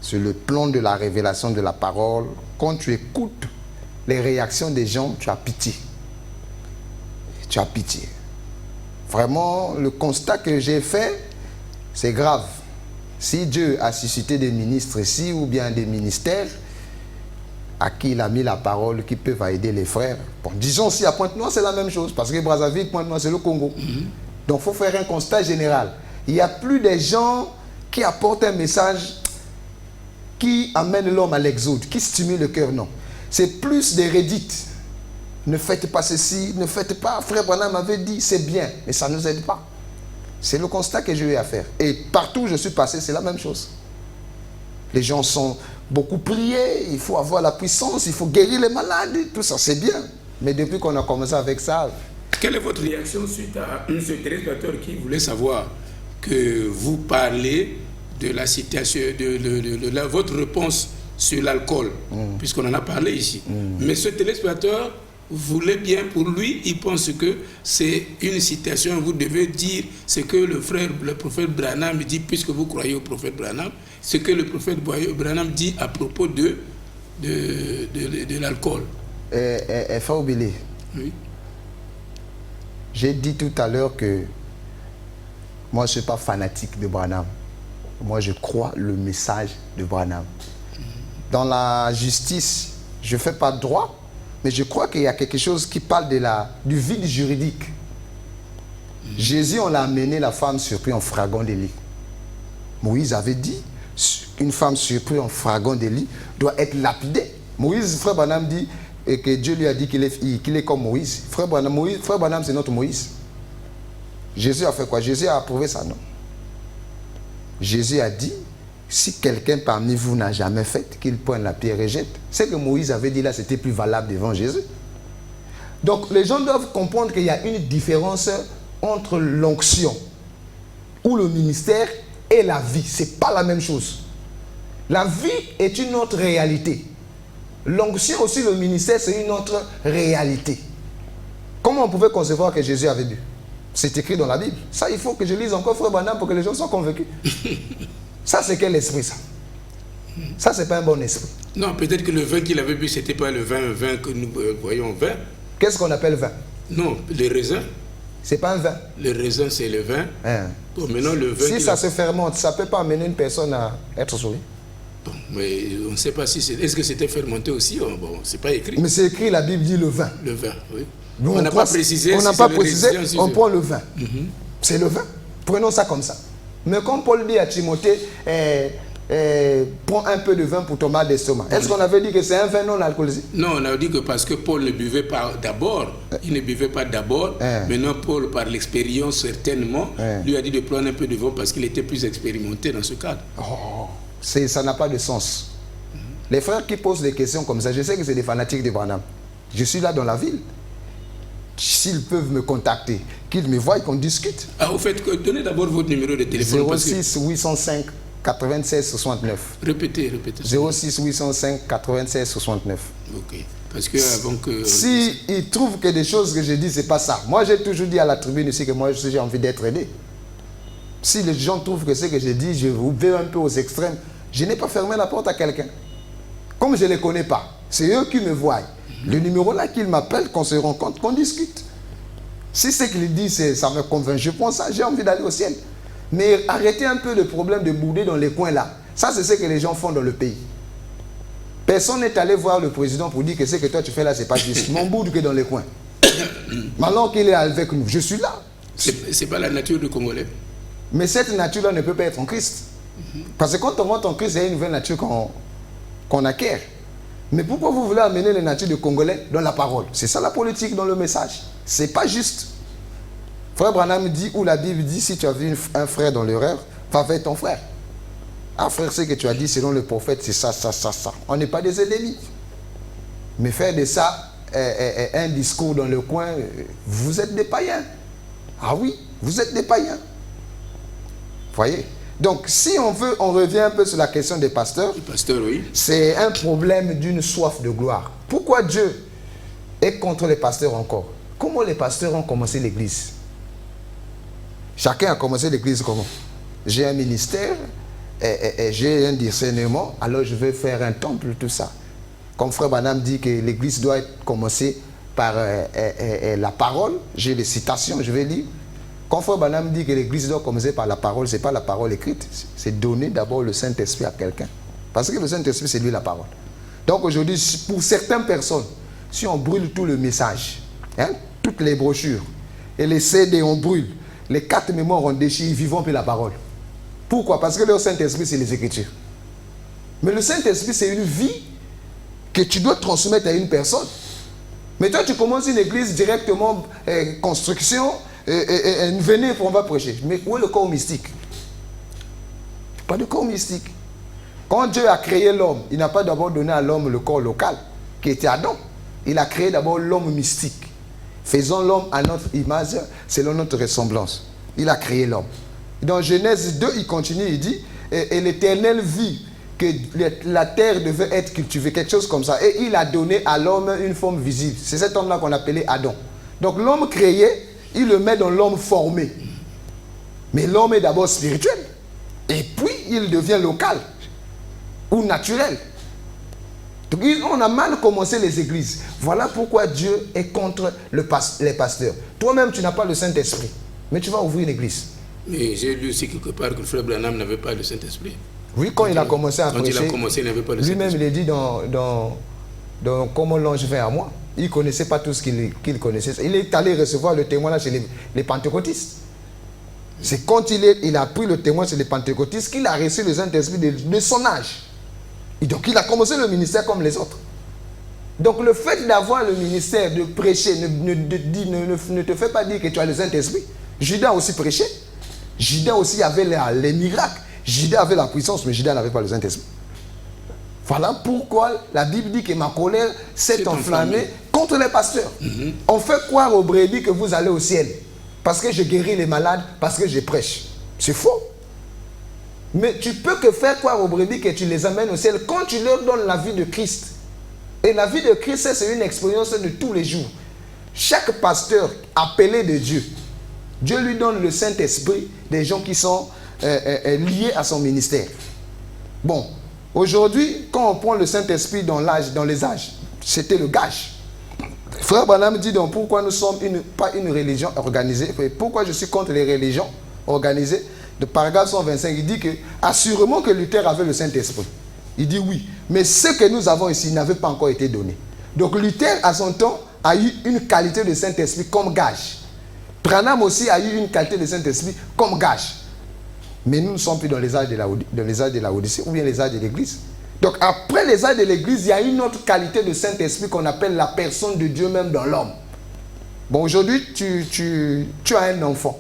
Sur le plan de la révélation de la parole, quand tu écoutes les réactions des gens, tu as pitié. Tu as pitié. Vraiment, le constat que j'ai fait, c'est grave. Si Dieu a suscité des ministres ici ou bien des ministères à qui il a mis la parole, qui peuvent aider les frères. Bon, disons aussi à Pointe-Noire, c'est la même chose, parce que Brazzaville, Pointe-Noire, c'est le Congo. Donc, il faut faire un constat général. Il n'y a plus des gens qui apportent un message qui amène l'homme à l'exode, qui stimule le cœur, non. C'est plus des redites. Ne faites pas ceci, ne faites pas. Frère Branham m'avait dit, c'est bien, mais ça ne nous aide pas. C'est le constat que j'ai eu à faire. Et partout où je suis passé, c'est la même chose. Les gens sont beaucoup priés, il faut avoir la puissance, il faut guérir les malades, tout ça, c'est bien. Mais depuis qu'on a commencé avec ça... Quelle est votre réaction suite à ce téléspectateur qui voulait savoir que vous parlez de la situation, de votre réponse sur l'alcool, puisqu'on en a parlé ici. Mais ce téléspectateur voulait bien, pour lui, il pense que c'est une citation, vous devez dire ce que le prophète Branham dit, puisque vous croyez au prophète Branham, ce que le prophète Branham dit à propos de l'alcool. Faubili, oui. J'ai dit tout à l'heure que moi je ne suis pas fanatique de Branham. Moi je crois le message de Branham. Dans la justice, je ne fais pas de droit, mais je crois qu'il y a quelque chose qui parle du vide juridique. Jésus, on l'a amené la femme surprise en flagrant délit. Moïse avait dit qu'une femme surprise en flagrant délit doit être lapidée. Moïse, frère Branham dit que Dieu lui a dit qu'il est comme Moïse. Frère Branham, c'est notre Moïse. Jésus a fait quoi? Jésus a approuvé ça, non? Jésus a dit, si quelqu'un parmi vous n'a jamais fait, qu'il prenne la pierre et jette. Ce que Moïse avait dit là, c'était plus valable devant Jésus. Donc les gens doivent comprendre qu'il y a une différence entre l'onction ou le ministère et la vie. Ce n'est pas la même chose. La vie est une autre réalité. L'onction aussi, le ministère, c'est une autre réalité. Comment on pouvait concevoir que Jésus avait bu? C'est écrit dans la Bible. Ça, il faut que je lise encore, frère Branham, pour que les gens soient convaincus. Ça, c'est quel esprit, ça? Ça, c'est pas un bon esprit. Non, peut-être que le vin qu'il avait bu, ce n'était pas le vin que nous voyons vin. Qu'est-ce qu'on appelle vin? Non, le raisin. C'est pas un vin. Le raisin, c'est le vin. Bon, maintenant, le vin si ça se fermente, ça ne peut pas amener une personne à être sauvée. Bon, mais on ne sait pas si c'est... Est-ce que c'était fermenté aussi? Bon, c'est pas écrit. Mais c'est écrit, la Bible dit le vin. Le vin, oui. Nous, on n'a pas précisé. On n'a pas précisé, on prend le vin. C'est le vin. Prenons ça comme ça. Mais comme Paul dit à Timothée, prends un peu de vin pour ton mal d'estomac. Est-ce qu'on avait dit que c'est un vin non alcoolisé? Non, on a dit que parce que Paul ne buvait pas d'abord, il ne buvait pas d'abord. Maintenant, Paul, par l'expérience certainement, lui a dit de prendre un peu de vin parce qu'il était plus expérimenté dans ce cadre. Ça n'a pas de sens. Les frères qui posent des questions comme ça, je sais que c'est des fanatiques de Branham. Je suis là dans la ville. S'ils peuvent me contacter, qu'ils me voient, qu'on discute. Ah, au fait, donnez d'abord votre numéro de téléphone. 06 805 96 69. Répétez. 06 805 96 69. Ok. Parce que avant que... Si ils trouvent que des choses que je dis, c'est pas ça. Moi, j'ai toujours dit à la tribune ici que moi, j'ai envie d'être aidé. Si les gens trouvent que ce que je dis, je vais un peu aux extrêmes, je n'ai pas fermé la porte à quelqu'un. Comme je ne les connais pas, c'est eux qui me voient. Le numéro là qu'ils m'appellent, qu'on se rencontre, qu'on discute. Si ce qu'ils disent, ça me convainc, je pense ça, j'ai envie d'aller au ciel. Mais arrêtez un peu le problème de bouder dans les coins là. Ça, c'est ce que les gens font dans le pays. Personne n'est allé voir le président pour dire que ce que toi tu fais là, c'est pas juste. Mon boude que dans les coins. Maintenant qu'il est avec nous, je suis là. C'est pas la nature du Congolais. Mais cette nature-là ne peut pas être en Christ. Parce que quand on monte en Christ, il y a une nouvelle nature qu'on acquiert. Mais pourquoi vous voulez amener les natures de Congolais dans la parole? C'est ça la politique dans le message. C'est pas juste. Frère Branham dit, ou la Bible dit, si tu as vu un frère dans l'erreur, va vers ton frère. Ah frère, ce que tu as dit selon le prophète, c'est ça. On n'est pas des ennemis. Mais faire de ça un discours dans le coin, vous êtes des païens. Ah oui, vous êtes des païens. Voyez? Donc, si on veut, on revient un peu sur la question des pasteurs. Les pasteurs, oui. C'est un problème d'une soif de gloire. Pourquoi Dieu est contre les pasteurs encore? Comment les pasteurs ont commencé l'église? Chacun a commencé l'église comment? J'ai un ministère, et j'ai un discernement, alors je vais faire un temple, tout ça. Comme Frère Branham dit que l'église doit être commencée par la parole, j'ai les citations, je vais lire. Quand Frère Branham dit que l'église doit commencer par la parole, ce n'est pas la parole écrite, c'est donner d'abord le Saint-Esprit à quelqu'un. Parce que le Saint-Esprit, c'est lui la parole. Donc aujourd'hui, pour certaines personnes, si on brûle tout le message, hein, toutes les brochures, et les CD, on brûle, les 4 mémoires, on déchire, ils vivent plus la parole. Pourquoi? Parce que le Saint-Esprit, c'est les Écritures. Mais le Saint-Esprit, c'est une vie que tu dois transmettre à une personne. Mais toi, tu commences une église directement, construction, venez, on va prêcher. Mais où est le corps mystique? Pas de corps mystique. Quand Dieu a créé l'homme, il n'a pas d'abord donné à l'homme le corps local, qui était Adam. Il a créé d'abord l'homme mystique. Faisons l'homme à notre image, selon notre ressemblance. Il a créé l'homme. Dans Genèse 2, il continue, il dit, et l'Éternel vit que la terre devait être cultivée, quelque chose comme ça. Et il a donné à l'homme une forme visible. C'est cet homme-là qu'on appelait Adam. Donc l'homme créé, il le met dans l'homme formé. Mais l'homme est d'abord spirituel. Et puis, il devient local ou naturel. Donc, on a mal commencé les églises. Voilà pourquoi Dieu est contre les pasteurs. Toi-même, tu n'as pas le Saint-Esprit. Mais tu vas ouvrir une église. Mais j'ai lu aussi quelque part que le frère Branham n'avait pas le Saint-Esprit. Oui, quand il a commencé à prêcher, il a commencé, il n'avait pas le Saint-Esprit. Lui-même, il est dit dans Comment l'ange vint à moi. Il ne connaissait pas tout ce qu'il connaissait. Il est allé recevoir le témoignage chez les pentecôtistes. C'est quand il a pris le témoin chez les pentecôtistes qu'il a reçu le Saint-Esprit de son âge. Et donc il a commencé le ministère comme les autres. Donc le fait d'avoir le ministère, de prêcher, ne te fait pas dire que tu as le Saint-Esprit. Judas aussi prêchait. Judas aussi avait les miracles. Judas avait la puissance, mais Judas n'avait pas le Saint-Esprit. Voilà pourquoi la Bible dit que ma colère s'est enflammée contre les pasteurs. On fait croire aux brebis que vous allez au ciel. Parce que je guéris les malades, parce que je prêche. C'est faux. Mais tu peux que faire croire aux brebis que tu les amènes au ciel quand tu leur donnes la vie de Christ. Et la vie de Christ, c'est une expérience de tous les jours. Chaque pasteur appelé de Dieu, Dieu lui donne le Saint-Esprit des gens qui sont liés à son ministère. Bon, aujourd'hui, quand on prend le Saint-Esprit dans les âges, c'était le gage. Frère Branham dit donc pourquoi nous sommes pas une religion organisée. Pourquoi je suis contre les religions organisées. De paragraphe 125, il dit que assurément que Luther avait le Saint-Esprit. Il dit oui, mais ce que nous avons ici n'avait pas encore été donné. Donc Luther, à son temps, a eu une qualité de Saint-Esprit comme gage. Branham aussi a eu une qualité de Saint-Esprit comme gage. Mais nous ne sommes plus dans les âges de la Odyssée ou bien les âges de l'Église. Donc après les âges de l'Église, il y a une autre qualité de Saint-Esprit qu'on appelle la personne de Dieu même dans l'homme. Bon, aujourd'hui, tu as un enfant.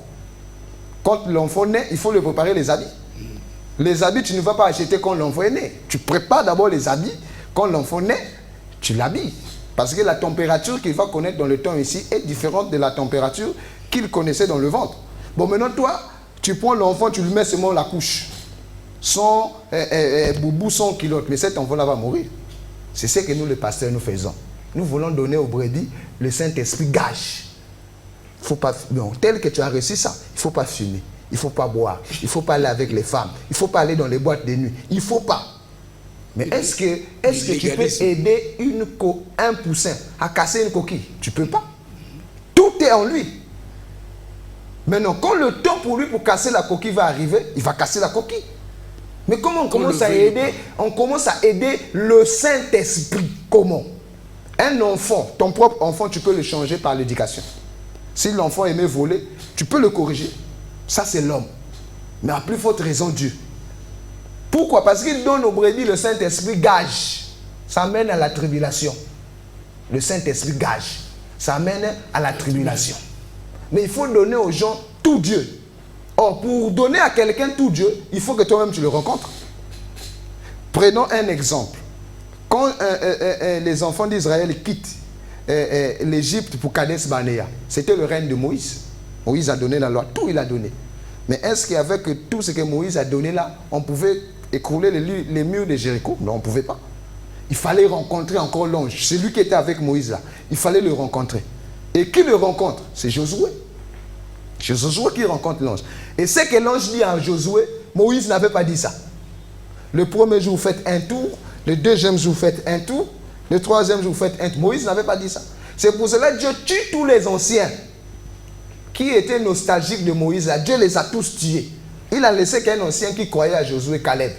Quand l'enfant naît, il faut lui préparer les habits. Les habits, tu ne vas pas acheter quand l'enfant est né. Tu prépares d'abord les habits Quand l'enfant naît, tu l'habilles. Parce que la température qu'il va connaître dans le temps ici est différente de la température qu'il connaissait dans le ventre. Bon, maintenant, toi, tu prends l'enfant, tu lui mets seulement la couche. Sans boubou, sans culotte. Mais cet enfant-là va mourir. C'est ce que nous, les pasteurs, nous faisons. Nous voulons donner au brebis le Saint-Esprit gage. Faut pas, non, tel que tu as reçu ça, il ne faut pas fumer, il ne faut pas boire, il ne faut pas aller avec les femmes, il ne faut pas aller dans les boîtes de nuit. Il ne faut pas. Mais est-ce que tu peux aider un poussin à casser une coquille? Tu ne peux pas. Tout est en lui. Maintenant, quand le temps pour lui pour casser la coquille va arriver, il va casser la coquille. Mais comment on commence à aider? On commence à aider le Saint-Esprit. Comment? Un enfant, ton propre enfant, tu peux le changer par l'éducation. Si l'enfant aimait voler, tu peux le corriger. Ça, c'est l'homme. Mais à plus forte raison, Dieu. Pourquoi? Parce qu'il donne au brebis le Saint-Esprit gage. Ça mène à la tribulation. Le Saint-Esprit gage. Ça mène à la tribulation. Mais il faut donner aux gens tout Dieu. Or, pour donner à quelqu'un tout Dieu, il faut que toi-même tu le rencontres. Prenons un exemple. Quand les enfants d'Israël quittent l'Égypte pour Kadesh Barnea, c'était le règne de Moïse. Moïse a donné la loi, tout il a donné. Mais est-ce qu'avec tout ce que Moïse a donné là, on pouvait écrouler les murs de Jéricho? Non, on ne pouvait pas. Il fallait rencontrer encore l'ange. Celui qui était avec Moïse là, il fallait le rencontrer. Et qui le rencontre? C'est Josué. C'est Josué qui rencontre l'ange. Et c'est que l'ange dit à Josué, Moïse n'avait pas dit ça. Le premier jour, vous faites un tour. Le deuxième jour, vous faites un tour. Le troisième jour, vous faites un tour. Moïse n'avait pas dit ça. C'est pour cela que Dieu tue tous les anciens qui étaient nostalgiques de Moïse. Là. Dieu les a tous tués. Il a laissé qu'un ancien qui croyait à Josué, Caleb.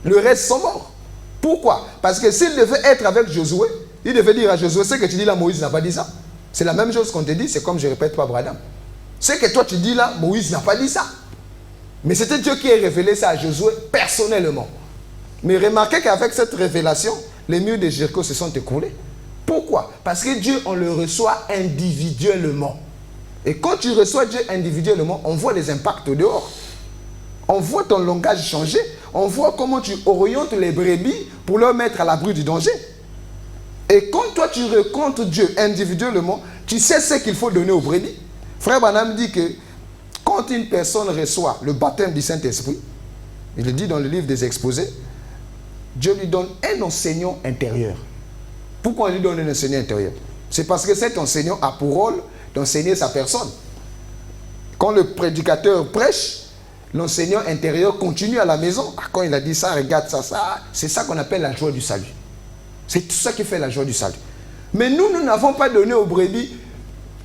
Le reste sont morts. Pourquoi? Parce que s'il devait être avec Josué, il devait dire à Josué, ce que tu dis là, Moïse n'a pas dit ça. C'est la même chose qu'on te dit, c'est comme je répète pas Bradam. Ce que toi tu dis là, Moïse n'a pas dit ça. Mais c'était Dieu qui a révélé ça à Josué personnellement. Mais remarquez qu'avec cette révélation, les murs de Jéricho se sont écroulés. Pourquoi? Parce que Dieu, on le reçoit individuellement. Et quand tu reçois Dieu individuellement, on voit les impacts au dehors. On voit ton langage changer. On voit comment tu orientes les brebis pour leur mettre à l'abri du danger. Et quand toi tu rencontres Dieu individuellement, tu sais ce qu'il faut donner aux brebis. Frère Branham dit que quand une personne reçoit le baptême du Saint-Esprit, il le dit dans le livre des exposés, Dieu lui donne un enseignant intérieur. Pourquoi on lui donne un enseignant intérieur? C'est parce que cet enseignant a pour rôle d'enseigner sa personne. Quand le prédicateur prêche, l'enseignant intérieur continue à la maison. Quand il a dit ça, regarde ça, ça. C'est ça qu'on appelle la joie du salut. C'est tout ça qui fait la joie du salut. Mais nous n'avons pas donné aux brebis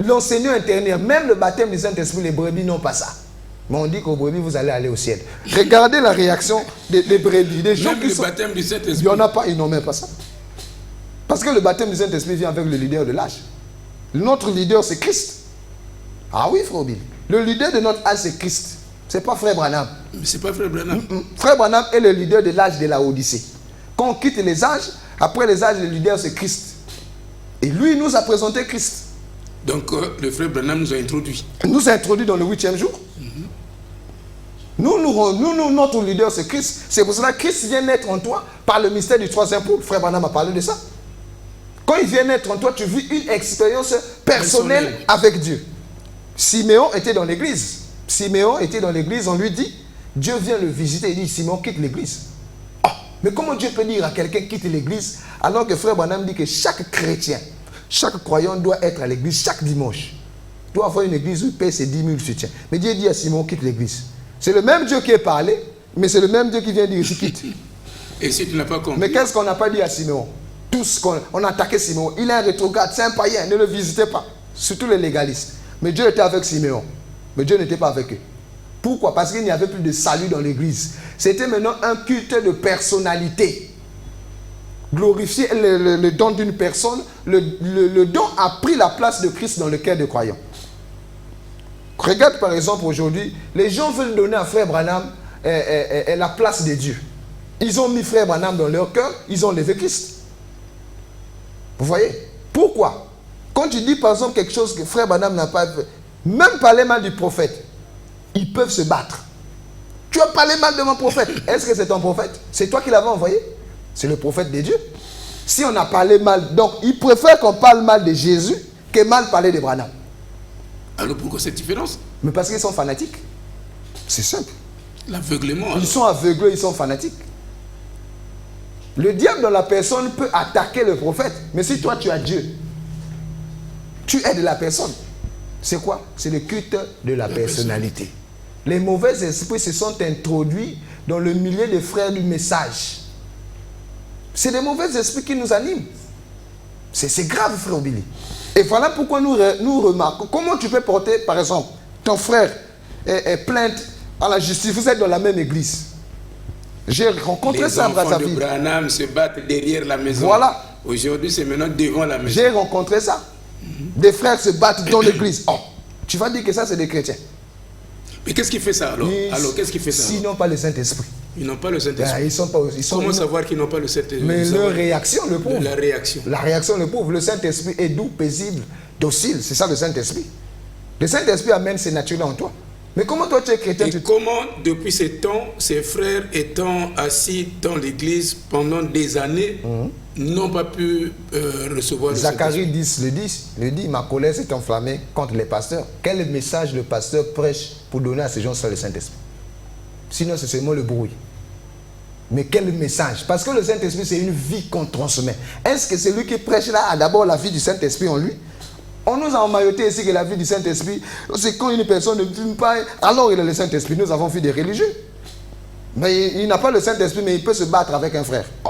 l'enseignant intérieur. Même le baptême du Saint-Esprit, les brebis n'ont pas ça. Mais on dit qu'aux brebis, vous allez aller au ciel. Regardez la réaction des brebis. Des gens qui le baptême du Saint-Esprit. Il n'y en a pas, ils n'ont même pas ça. Parce que le baptême du Saint-Esprit vient avec le leader de l'âge. Notre leader, c'est Christ. Ah oui, frère Bill. Le leader de notre âge, c'est Christ. Ce n'est pas frère Branham. Mais ce n'est pas frère Branham. Frère Branham est le leader de l'âge de la Odyssée. Quand on quitte les âges, après les âges, le leader, c'est Christ. Et lui, il nous a présenté Christ. Donc, le frère Branham nous a introduit. Il nous a introduit dans le 8e jour. Notre leader, c'est Christ. C'est pour cela que Christ vient naître en toi par le mystère du 3e pôle. Frère Branham a parlé de ça. Quand il vient naître en toi, tu vis une expérience personnelle avec Dieu. Siméon était dans l'église. Siméon était dans l'église, on lui dit, Dieu vient le visiter. Il dit, Siméon, quitte l'église. Oh, mais comment Dieu peut dire à quelqu'un quitte l'église alors que frère Branham dit que chaque chrétien, chaque croyant doit être à l'église chaque dimanche. Doit avoir une église où il paie ses 10 000 soutiens. Mais Dieu dit à Siméon, quitte l'église. C'est le même Dieu qui est parlé, mais c'est le même Dieu qui vient dire ici, quitte. Et si tu n'as pas compris? Mais qu'est-ce qu'on n'a pas dit à Siméon? Tous, on a attaqué Siméon. Il est un rétrograde, c'est un païen, ne le visitez pas. Surtout les légalistes. Mais Dieu était avec Siméon. Mais Dieu n'était pas avec eux. Pourquoi? Parce qu'il n'y avait plus de salut dans l'église. C'était maintenant un culte de personnalité. Glorifier le don d'une personne. Le don a pris la place de Christ dans le cœur des croyants. Regarde par exemple aujourd'hui, les gens veulent donner à frère Branham la place de Dieu. Ils ont mis frère Branham dans leur cœur, ils ont levé Christ. Vous voyez? Pourquoi? Quand tu dis par exemple quelque chose que frère Branham n'a pas fait, même parler mal du prophète, ils peuvent se battre. Tu as parlé mal de mon prophète. Est-ce que c'est ton prophète? C'est toi qui l'avais envoyé? C'est le prophète de Dieu. Si on a parlé mal, donc ils préfèrent qu'on parle mal de Jésus que mal parler de Branham. Alors pourquoi cette différence? Mais parce qu'ils sont fanatiques. C'est simple. L'aveuglement. Ils sont aveuglés, ils sont fanatiques. Le diable dans la personne peut attaquer le prophète. Mais si toi tu as Dieu, tu aides la personne. C'est quoi? C'est le culte de la personnalité. Les mauvais esprits se sont introduits dans le milieu des frères du message. C'est les mauvais esprits qui nous animent. C'est grave, frère Billy. Et voilà pourquoi nous remarquons. Comment tu peux porter, par exemple, ton frère est plainte à la justice. Vous êtes dans la même église. J'ai rencontré ça à Brazzaville. Les enfants de Branham se battent derrière la maison. Voilà. Aujourd'hui, c'est maintenant devant la maison. J'ai rencontré ça. Des frères se battent dans l'église. Oh, tu vas dire que ça, c'est des chrétiens. Mais qu'est-ce qui fait ça alors? Qu'est-ce qui fait ça? S'ils n'ont pas le Saint-Esprit. Ils n'ont pas le Saint-Esprit. Comment savoir qu'ils n'ont pas le Saint-Esprit? Mais leur réaction le prouve. La réaction. La réaction le prouve. Le Saint-Esprit est doux, paisible, docile. C'est ça le Saint-Esprit. Le Saint-Esprit amène ses natures en toi. Mais comment toi tu es chrétien? Et comment, depuis ce temps, ces frères étant assis dans l'église pendant des années, n'ont pas pu recevoir le Zacharie 10 le dit, ma colère s'est enflammée contre les pasteurs. Quel message le pasteur prêche pour donner à ces gens sur le Saint-Esprit? Sinon, c'est seulement le bruit. Mais quel message? Parce que le Saint-Esprit, c'est une vie qu'on transmet. Est-ce que celui qui prêche là a d'abord la vie du Saint-Esprit en lui? On nous a emmailloté ici que la vie du Saint-Esprit, c'est quand une personne ne fume pas, alors il a le Saint-Esprit. Nous avons vu des religieux. Mais il n'a pas le Saint-Esprit, mais il peut se battre avec un frère. Oh.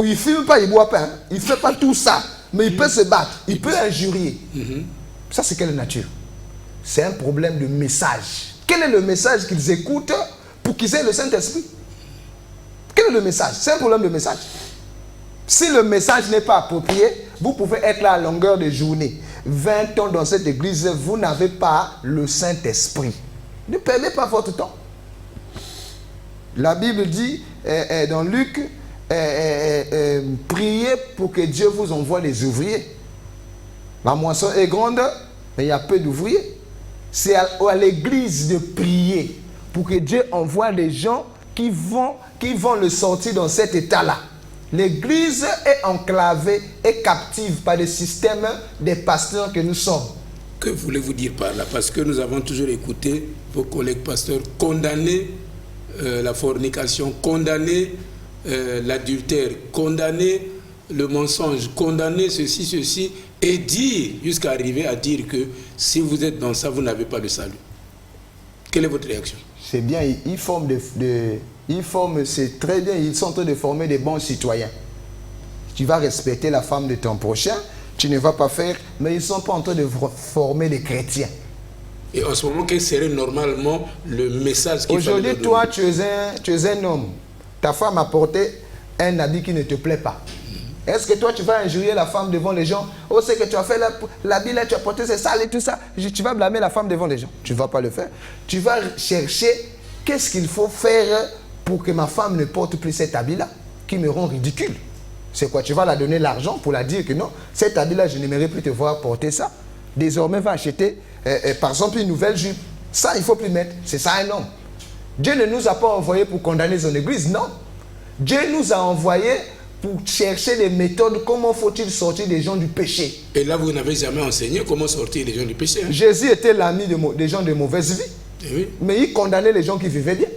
Il ne fume pas, il ne boit pas. Hein. Il ne fait pas tout ça. Mais il peut se battre. Il peut injurier. Ça, c'est quelle nature? C'est un problème de message. Quel est le message qu'ils écoutent pour qu'ils aient le Saint-Esprit? Quel est le message? C'est un problème de message. Si le message n'est pas approprié, vous pouvez être là à longueur de journée. 20 ans dans cette église, vous n'avez pas le Saint-Esprit. Ne perdez pas votre temps. La Bible dit dans Luc, priez pour que Dieu vous envoie des ouvriers. La moisson est grande, mais il y a peu d'ouvriers. C'est à l'église de prier pour que Dieu envoie des gens qui vont le sortir dans cet état-là. L'église est enclavée et captive par le système des pasteurs que nous sommes. Que voulez-vous dire par là? Parce que nous avons toujours écouté vos collègues pasteurs condamner la fornication, condamner l'adultère, condamner le mensonge, condamner ceci, et dire, jusqu'à arriver à dire que si vous êtes dans ça, vous n'avez pas de salut. Quelle est votre réaction? C'est bien, c'est très bien, ils sont en train de former des bons citoyens. Tu vas respecter la femme de ton prochain, tu ne vas pas faire, mais ils ne sont pas en train de former des chrétiens. Et en ce moment, quel serait normalement le message qu'il fallait Aujourd'hui, toi, tu es un homme. Ta femme a porté un habit qui ne te plaît pas. Est-ce que toi, tu vas injurier la femme devant les gens? Oh, c'est que tu as fait l'habit là, tu as porté, c'est sale et tout ça. Tu vas blâmer la femme devant les gens. Tu ne vas pas le faire. Tu vas chercher qu'est-ce qu'il faut faire pour que ma femme ne porte plus cet habit-là, qui me rend ridicule. C'est quoi? Tu vas la donner l'argent pour la dire que non, cet habit-là, je n'aimerais plus te voir porter ça. Désormais, va acheter, par exemple, une nouvelle jupe. Ça, il ne faut plus mettre. C'est ça un homme. Dieu ne nous a pas envoyés pour condamner son église, non. Dieu nous a envoyés pour chercher des méthodes, comment faut-il sortir des gens du péché. Et là, vous n'avez jamais enseigné comment sortir les gens du péché. Hein? Jésus était l'ami des gens de mauvaise vie. Oui. Mais il condamnait les gens qui vivaient bien.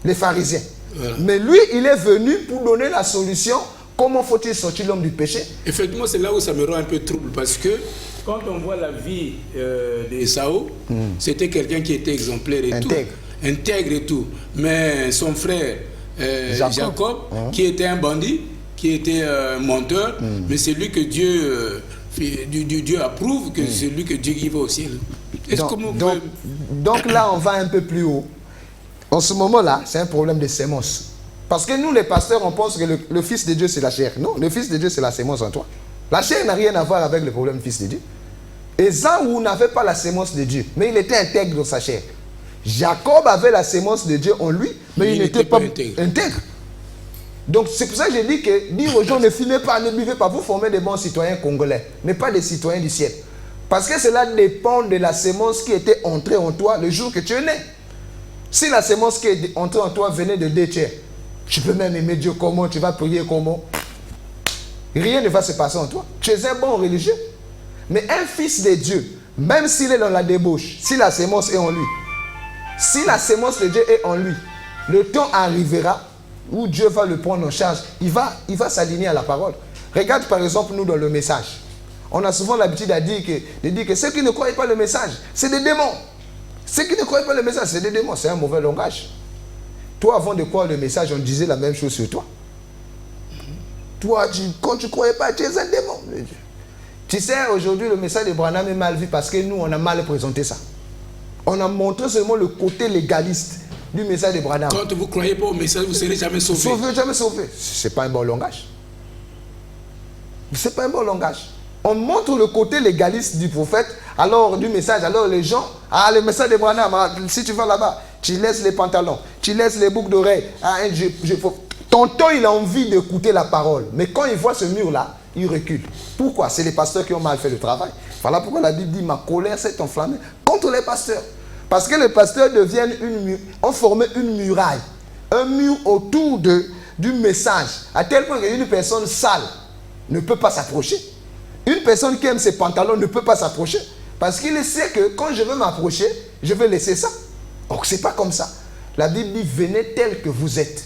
Les pharisiens. Voilà. Mais lui, il est venu pour donner la solution. Comment faut-il sortir l'homme du péché? Effectivement, c'est là où ça me rend un peu trouble. Parce que quand on voit la vie d'Esau, c'était quelqu'un qui était exemplaire et intègre et tout. Mais son frère Jacob, qui était un bandit, qui était un menteur, mais c'est lui que Dieu approuve, que c'est lui que Dieu y va au ciel. Donc là, on va un peu plus haut. En ce moment-là, c'est un problème de sémence. Parce que nous, les pasteurs, on pense que le Fils de Dieu, c'est la chair. Non, le Fils de Dieu, c'est la sémence en toi. La chair n'a rien à voir avec le problème Fils de Dieu. Ésaü n'avait pas la sémence de Dieu, mais il était intègre dans sa chair. Jacob avait la sémence de Dieu en lui, mais il n'était pas intègre. Donc c'est pour ça que j'ai dit que dire aux gens ne fumez pas, ne buvez pas, vous formez des bons citoyens congolais, mais pas des citoyens du ciel. Parce que cela dépend de la sémence qui était entrée en toi le jour que tu es né. Si la sémence qui est entrée en toi venait de Dieu, tu peux même aimer Dieu comment, tu vas prier comment. rien ne va se passer en toi. Tu es un bon religieux. Mais un fils de Dieu, même s'il est dans la débauche, si la sémence est en lui, si la sémence de Dieu est en lui, le temps arrivera où Dieu va le prendre en charge. Il va s'aligner à la parole. Regarde par exemple nous dans le message. On a souvent l'habitude de dire que ceux qui ne croient pas le message, c'est des démons. Ceux qui ne croient pas le message, c'est des démons. C'est un mauvais langage. Toi, avant de croire le message, on disait la même chose sur toi. Toi, quand tu ne croyais pas, tu es un démon. Tu sais, aujourd'hui, le message de Branham est mal vu parce que nous, on a mal présenté ça. On a montré seulement le côté légaliste du message de Branham. Quand vous ne croyez pas au message, vous ne serez jamais sauvé. Sauvé, jamais sauvé. Ce n'est pas un bon langage. Ce n'est pas un bon langage. On montre le côté légaliste du prophète, alors du message, alors les gens, le message de Branham, si tu vas là-bas, tu laisses les pantalons, tu laisses les boucles d'oreilles. Tonton, il a envie d'écouter la parole, mais quand il voit ce mur-là, il recule. Pourquoi? C'est les pasteurs qui ont mal fait le travail. Voilà pourquoi la Bible dit, ma colère s'est enflammée contre les pasteurs. Parce que les pasteurs ont formé une muraille, un mur autour du message, à tel point qu'une personne sale ne peut pas s'approcher. Une personne qui aime ses pantalons ne peut pas s'approcher. Parce qu'il sait que quand je veux m'approcher, je vais laisser ça. Donc ce n'est pas comme ça. La Bible dit, venez tel que vous êtes.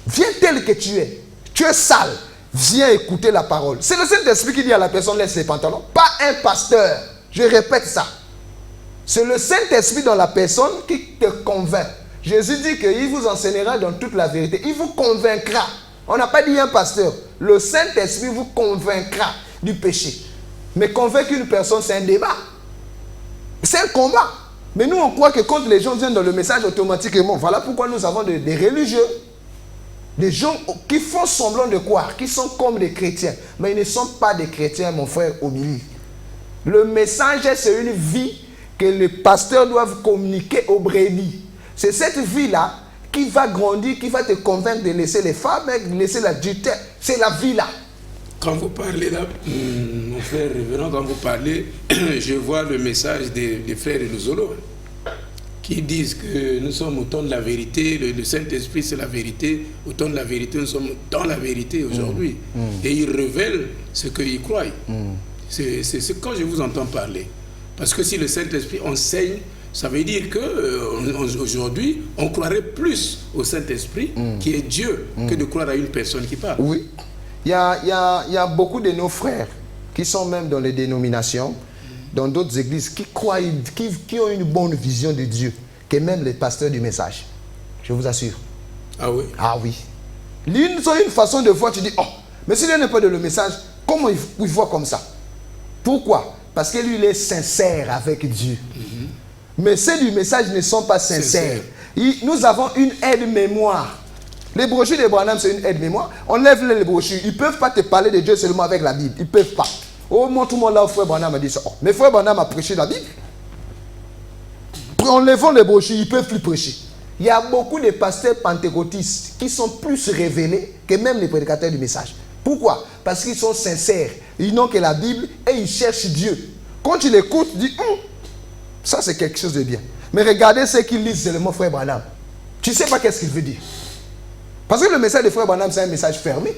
Viens tel que tu es. Tu es sale. Viens écouter la parole. C'est le Saint-Esprit qui dit à la personne, laisse les pantalons. Pas un pasteur. Je répète ça. C'est le Saint-Esprit dans la personne qui te convainc. Jésus dit qu'il vous enseignera dans toute la vérité. Il vous convaincra. On n'a pas dit un pasteur. Le Saint-Esprit vous convaincra du péché. Mais convaincre une personne, c'est un débat. C'est un combat. Mais nous, on croit que quand les gens viennent dans le message automatiquement, voilà pourquoi nous avons des religieux, des gens qui font semblant de croire, qui sont comme des chrétiens. Mais ils ne sont pas des chrétiens, mon frère, au milieu. Le message, c'est une vie que les pasteurs doivent communiquer aux brebis. C'est cette vie-là qui va grandir, qui va te convaincre de laisser les femmes, de laisser l'adultère. C'est la vie-là. Quand vous parlez là, mon frère révérend, quand vous parlez, je vois le message des frères Luzolo qui disent que nous sommes au temps de la vérité, le Saint-Esprit c'est la vérité, au temps de la vérité, nous sommes dans la vérité aujourd'hui. Et ils révèlent ce qu'ils croient. C'est quand je vous entends parler. Parce que si le Saint-Esprit enseigne, ça veut dire qu'aujourd'hui, on croirait plus au Saint-Esprit, qui est Dieu, que de croire à une personne qui parle. Oui. Il y a beaucoup de nos frères qui sont même dans les dénominations, dans d'autres églises, qui croient, qui ont une bonne vision de Dieu, que même les pasteurs du message. Je vous assure. Ah oui? Ah oui. Ils ont une façon de voir, tu dis, oh, mais s'il n'est pas dans le message, comment il voit comme ça? Pourquoi? Parce que lui, il est sincère avec Dieu. Mais ceux du message ne sont pas sincères. Nous avons une aide-mémoire. Les brochures de Branham, c'est une aide-mémoire. On lève les brochures. Ils ne peuvent pas te parler de Dieu seulement avec la Bible. Ils ne peuvent pas. Oh, montre-moi là où frère Branham a dit ça. Oh, mais frère Branham a prêché la Bible. En levant les brochures, ils ne peuvent plus prêcher. Il y a beaucoup de pasteurs pentecôtistes qui sont plus révélés que même les prédicateurs du message. Pourquoi? Parce qu'ils sont sincères. Ils n'ont que la Bible et ils cherchent Dieu. Quand tu l'écoutes, tu dis, ça c'est quelque chose de bien. Mais regardez ce qu'ils lisent seulement frère Branham. Tu ne sais pas qu'est-ce qu'il veut dire. Parce que le message de frère Branham, c'est un message fermé.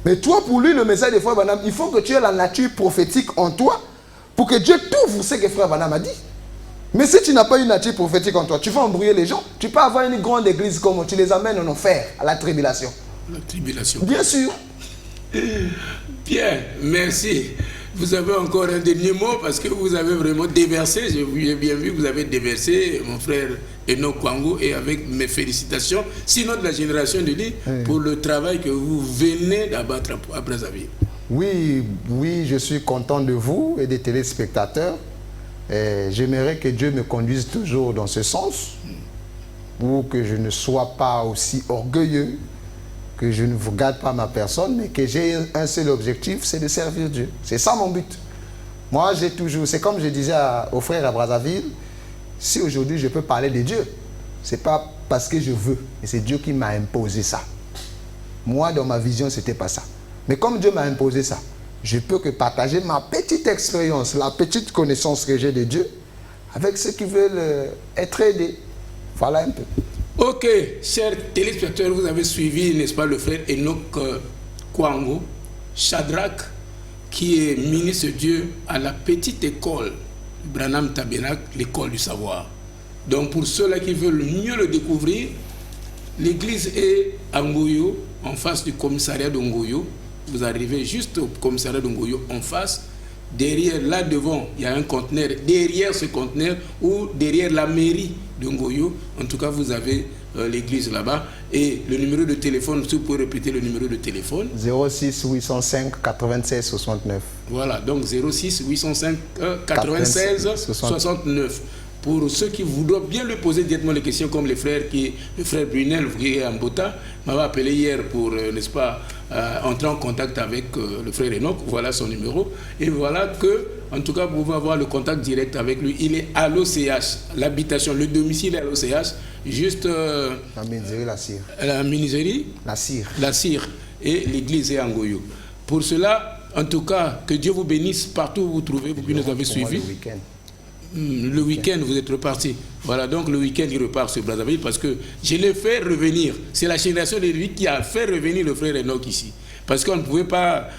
Mais toi, pour lui, le message de frère Branham, il faut que tu aies la nature prophétique en toi pour que Dieu t'ouvre ce que frère Branham a dit. Mais si tu n'as pas une nature prophétique en toi, tu vas embrouiller les gens. Tu peux avoir une grande église comme tu les amènes en enfer, à la tribulation. La tribulation. Bien sûr. Bien, merci. Vous avez encore un dernier mot parce que vous avez vraiment déversé. J'ai bien vu que vous avez déversé, mon frère Enoch Kwango, et avec mes félicitations, sinon de la génération de Lee, pour le travail que vous venez d'abattre à Brazzaville. Oui, je suis content de vous et des téléspectateurs. J'aimerais que Dieu me conduise toujours dans ce sens, pour que je ne sois pas aussi orgueilleux, que je ne vous garde pas ma personne, mais que j'ai un seul objectif, c'est de servir Dieu. C'est ça mon but. Moi, j'ai toujours, c'est comme je disais aux frères à Brazzaville, si aujourd'hui je peux parler de Dieu, ce n'est pas parce que je veux, mais c'est Dieu qui m'a imposé ça. Moi, dans ma vision, ce n'était pas ça. Mais comme Dieu m'a imposé ça, je peux que partager ma petite expérience, la petite connaissance que j'ai de Dieu, avec ceux qui veulent être aidés. Voilà un peu. Ok, chers téléspectateurs, vous avez suivi, n'est-ce pas, le frère Enoch Kwango, Shadrach, qui est ministre de Dieu à la petite école Branham Tabernacle, l'école du savoir. Donc pour ceux-là qui veulent mieux le découvrir, l'église est à Ngoyo, en face du commissariat de Ngoyo. Vous arrivez juste au commissariat de Ngoyo, en face. Derrière, là devant, il y a un conteneur. Derrière ce conteneur, ou derrière la mairie de Ngoyo, en tout cas, vous avez l'église là-bas. Et le numéro de téléphone, si vous pouvez répéter le numéro de téléphone. 06 805 96 69. Voilà, donc 06 805 96 69. Pour ceux qui voudraient bien lui poser directement les questions, comme le frère Brunel, qui est en Bota, m'avait appelé hier pour, n'est-ce pas, entrer en contact avec le frère Enoch. Voilà son numéro. Et voilà que, en tout cas, vous pouvez avoir le contact direct avec lui. Il est à l'OCH, l'habitation, le domicile est à l'OCH, juste... la miniserie, la cire. La miniserie? La cire. La cire. Et l'église est à Ngoyo. Pour cela, en tout cas, que Dieu vous bénisse partout où vous trouvez, vous qui nous avez suivis. Le week-end, vous êtes reparti. Voilà, donc le week-end, il repart sur Brazzaville parce que je l'ai fait revenir. C'est la génération de lui qui a fait revenir le frère Enoch ici. Parce qu'on ne pouvait pas,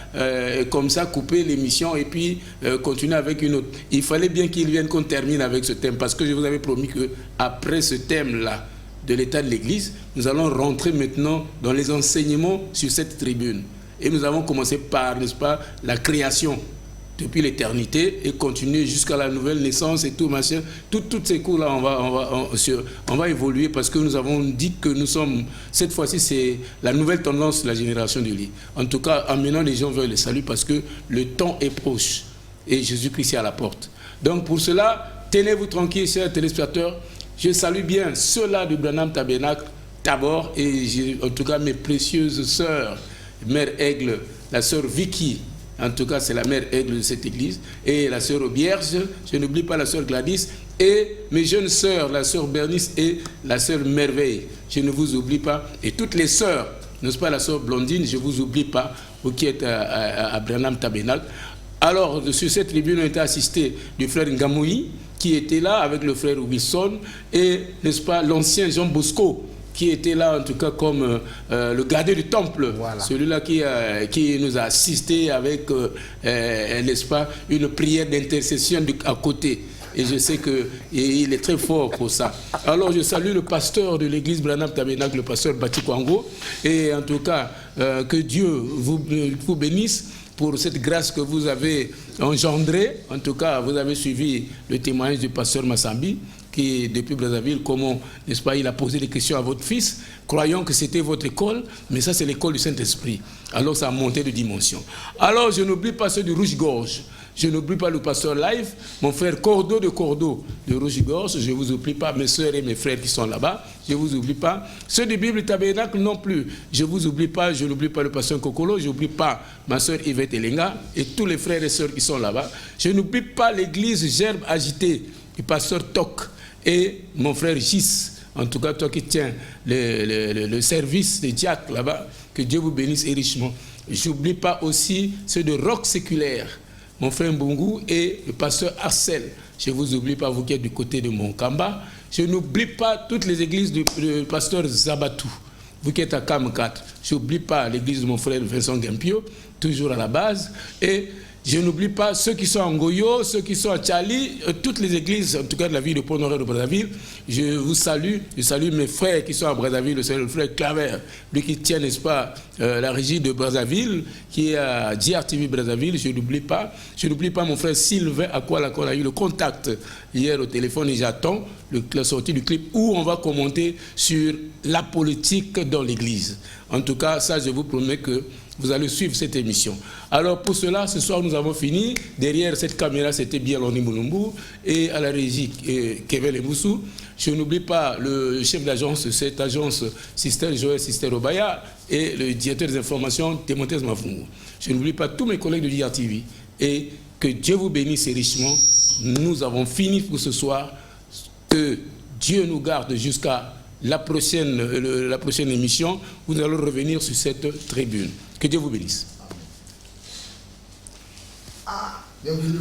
comme ça, couper l'émission et puis continuer avec une autre. Il fallait bien qu'il vienne qu'on termine avec ce thème. Parce que je vous avais promis qu'après ce thème-là de l'état de l'Église, nous allons rentrer maintenant dans les enseignements sur cette tribune. Et nous avons commencé par, n'est-ce pas, la création depuis l'éternité et continuer jusqu'à la nouvelle naissance et tout machin. Toutes ces cours-là, on va évoluer parce que nous avons dit que nous sommes, cette fois-ci, c'est la nouvelle tendance de la génération du lit. En tout cas, amenant les gens vers le salut parce que le temps est proche et Jésus-Christ est à la porte. Donc pour cela, tenez-vous tranquille, chers téléspectateurs. Je salue bien ceux-là du Branham Tabernacle d'abord et en tout cas mes précieuses sœurs, Mère Aigle, la sœur Vicky. En tout cas, c'est la mère aigle de cette église. Et la sœur Aubierge, je n'oublie pas la sœur Gladys. Et mes jeunes sœurs, la sœur Bernice et la sœur Merveille. Je ne vous oublie pas. Et toutes les sœurs, n'est-ce pas, la sœur Blondine, je ne vous oublie pas, vous qui êtes à Branham Tabernacle. Alors, sur cette tribune, on était assisté du frère Ngamoui, qui était là avec le frère Wilson, et, n'est-ce pas, l'ancien Jean Bosco, qui était là en tout cas comme le gardien du temple, voilà. Celui-là qui nous a assisté avec, n'est-ce pas, une prière d'intercession à côté. Et je sais qu'il est très fort pour ça. Alors je salue le pasteur de l'église Branham Tabernacle, le pasteur Bati Kwango, et en tout cas que Dieu vous bénisse pour cette grâce que vous avez engendrée. En tout cas, vous avez suivi le témoignage du pasteur Massambi, qui, depuis Brazzaville, comment, n'est-ce pas, il a posé des questions à votre fils, croyant que c'était votre école, mais ça, c'est l'école du Saint-Esprit. Alors, ça a monté de dimension. Alors, je n'oublie pas ceux du Rouge-Gorge. Je n'oublie pas le pasteur Live, mon frère Cordeau de Rouge-Gorge. Je ne vous oublie pas mes soeurs et mes frères qui sont là-bas. Je ne vous oublie pas. Ceux du Bible Tabernacle non plus. Je ne vous oublie pas. Je n'oublie pas le pasteur Kokolo. Je n'oublie pas ma soeur Yvette Elenga et tous les frères et sœurs qui sont là-bas. Je n'oublie pas l'église Gerbe agitée du pasteur Tok et mon frère Gis. En tout cas, toi qui tiens le service des diacres là-bas, que Dieu vous bénisse et richement. Je n'oublie pas aussi ceux de Roc séculaire, mon frère Mbungu et le pasteur Arcel. Je ne vous oublie pas, vous qui êtes du côté de Monkamba. Je n'oublie pas toutes les églises du pasteur Zabatou, vous qui êtes à Cam 4. Je n'oublie pas l'église de mon frère Vincent Gempio, toujours à la base. Et je n'oublie pas ceux qui sont en Ngoyo, ceux qui sont à Tchali, toutes les églises, en tout cas de la ville de Pont-Noir de Brazzaville. Je vous salue. Je salue mes frères qui sont à Brazzaville, le frère Claver, lui qui tient, n'est-ce pas, la régie de Brazzaville, qui est à JRTV Brazzaville. Je n'oublie pas. Je n'oublie pas mon frère Sylvain, à quoi on a eu le contact hier au téléphone et j'attends la sortie du clip où on va commenter sur la politique dans l'église. En tout cas, ça, je vous promets que vous allez suivre cette émission. Alors pour cela, ce soir, nous avons fini. Derrière cette caméra, c'était bien Loni Moulumbu et à la régie, Kevin Moussou. Je n'oublie pas le chef d'agence de cette agence, Sister Joël, Sister Obaya, et le directeur des informations, Timothée Mavungu. Je n'oublie pas tous mes collègues de JRTV. Et que Dieu vous bénisse richement. Nous avons fini pour ce soir. Que Dieu nous garde jusqu'à la prochaine émission où nous allons revenir sur cette tribune. Que Dieu vous bénisse. Bienvenue.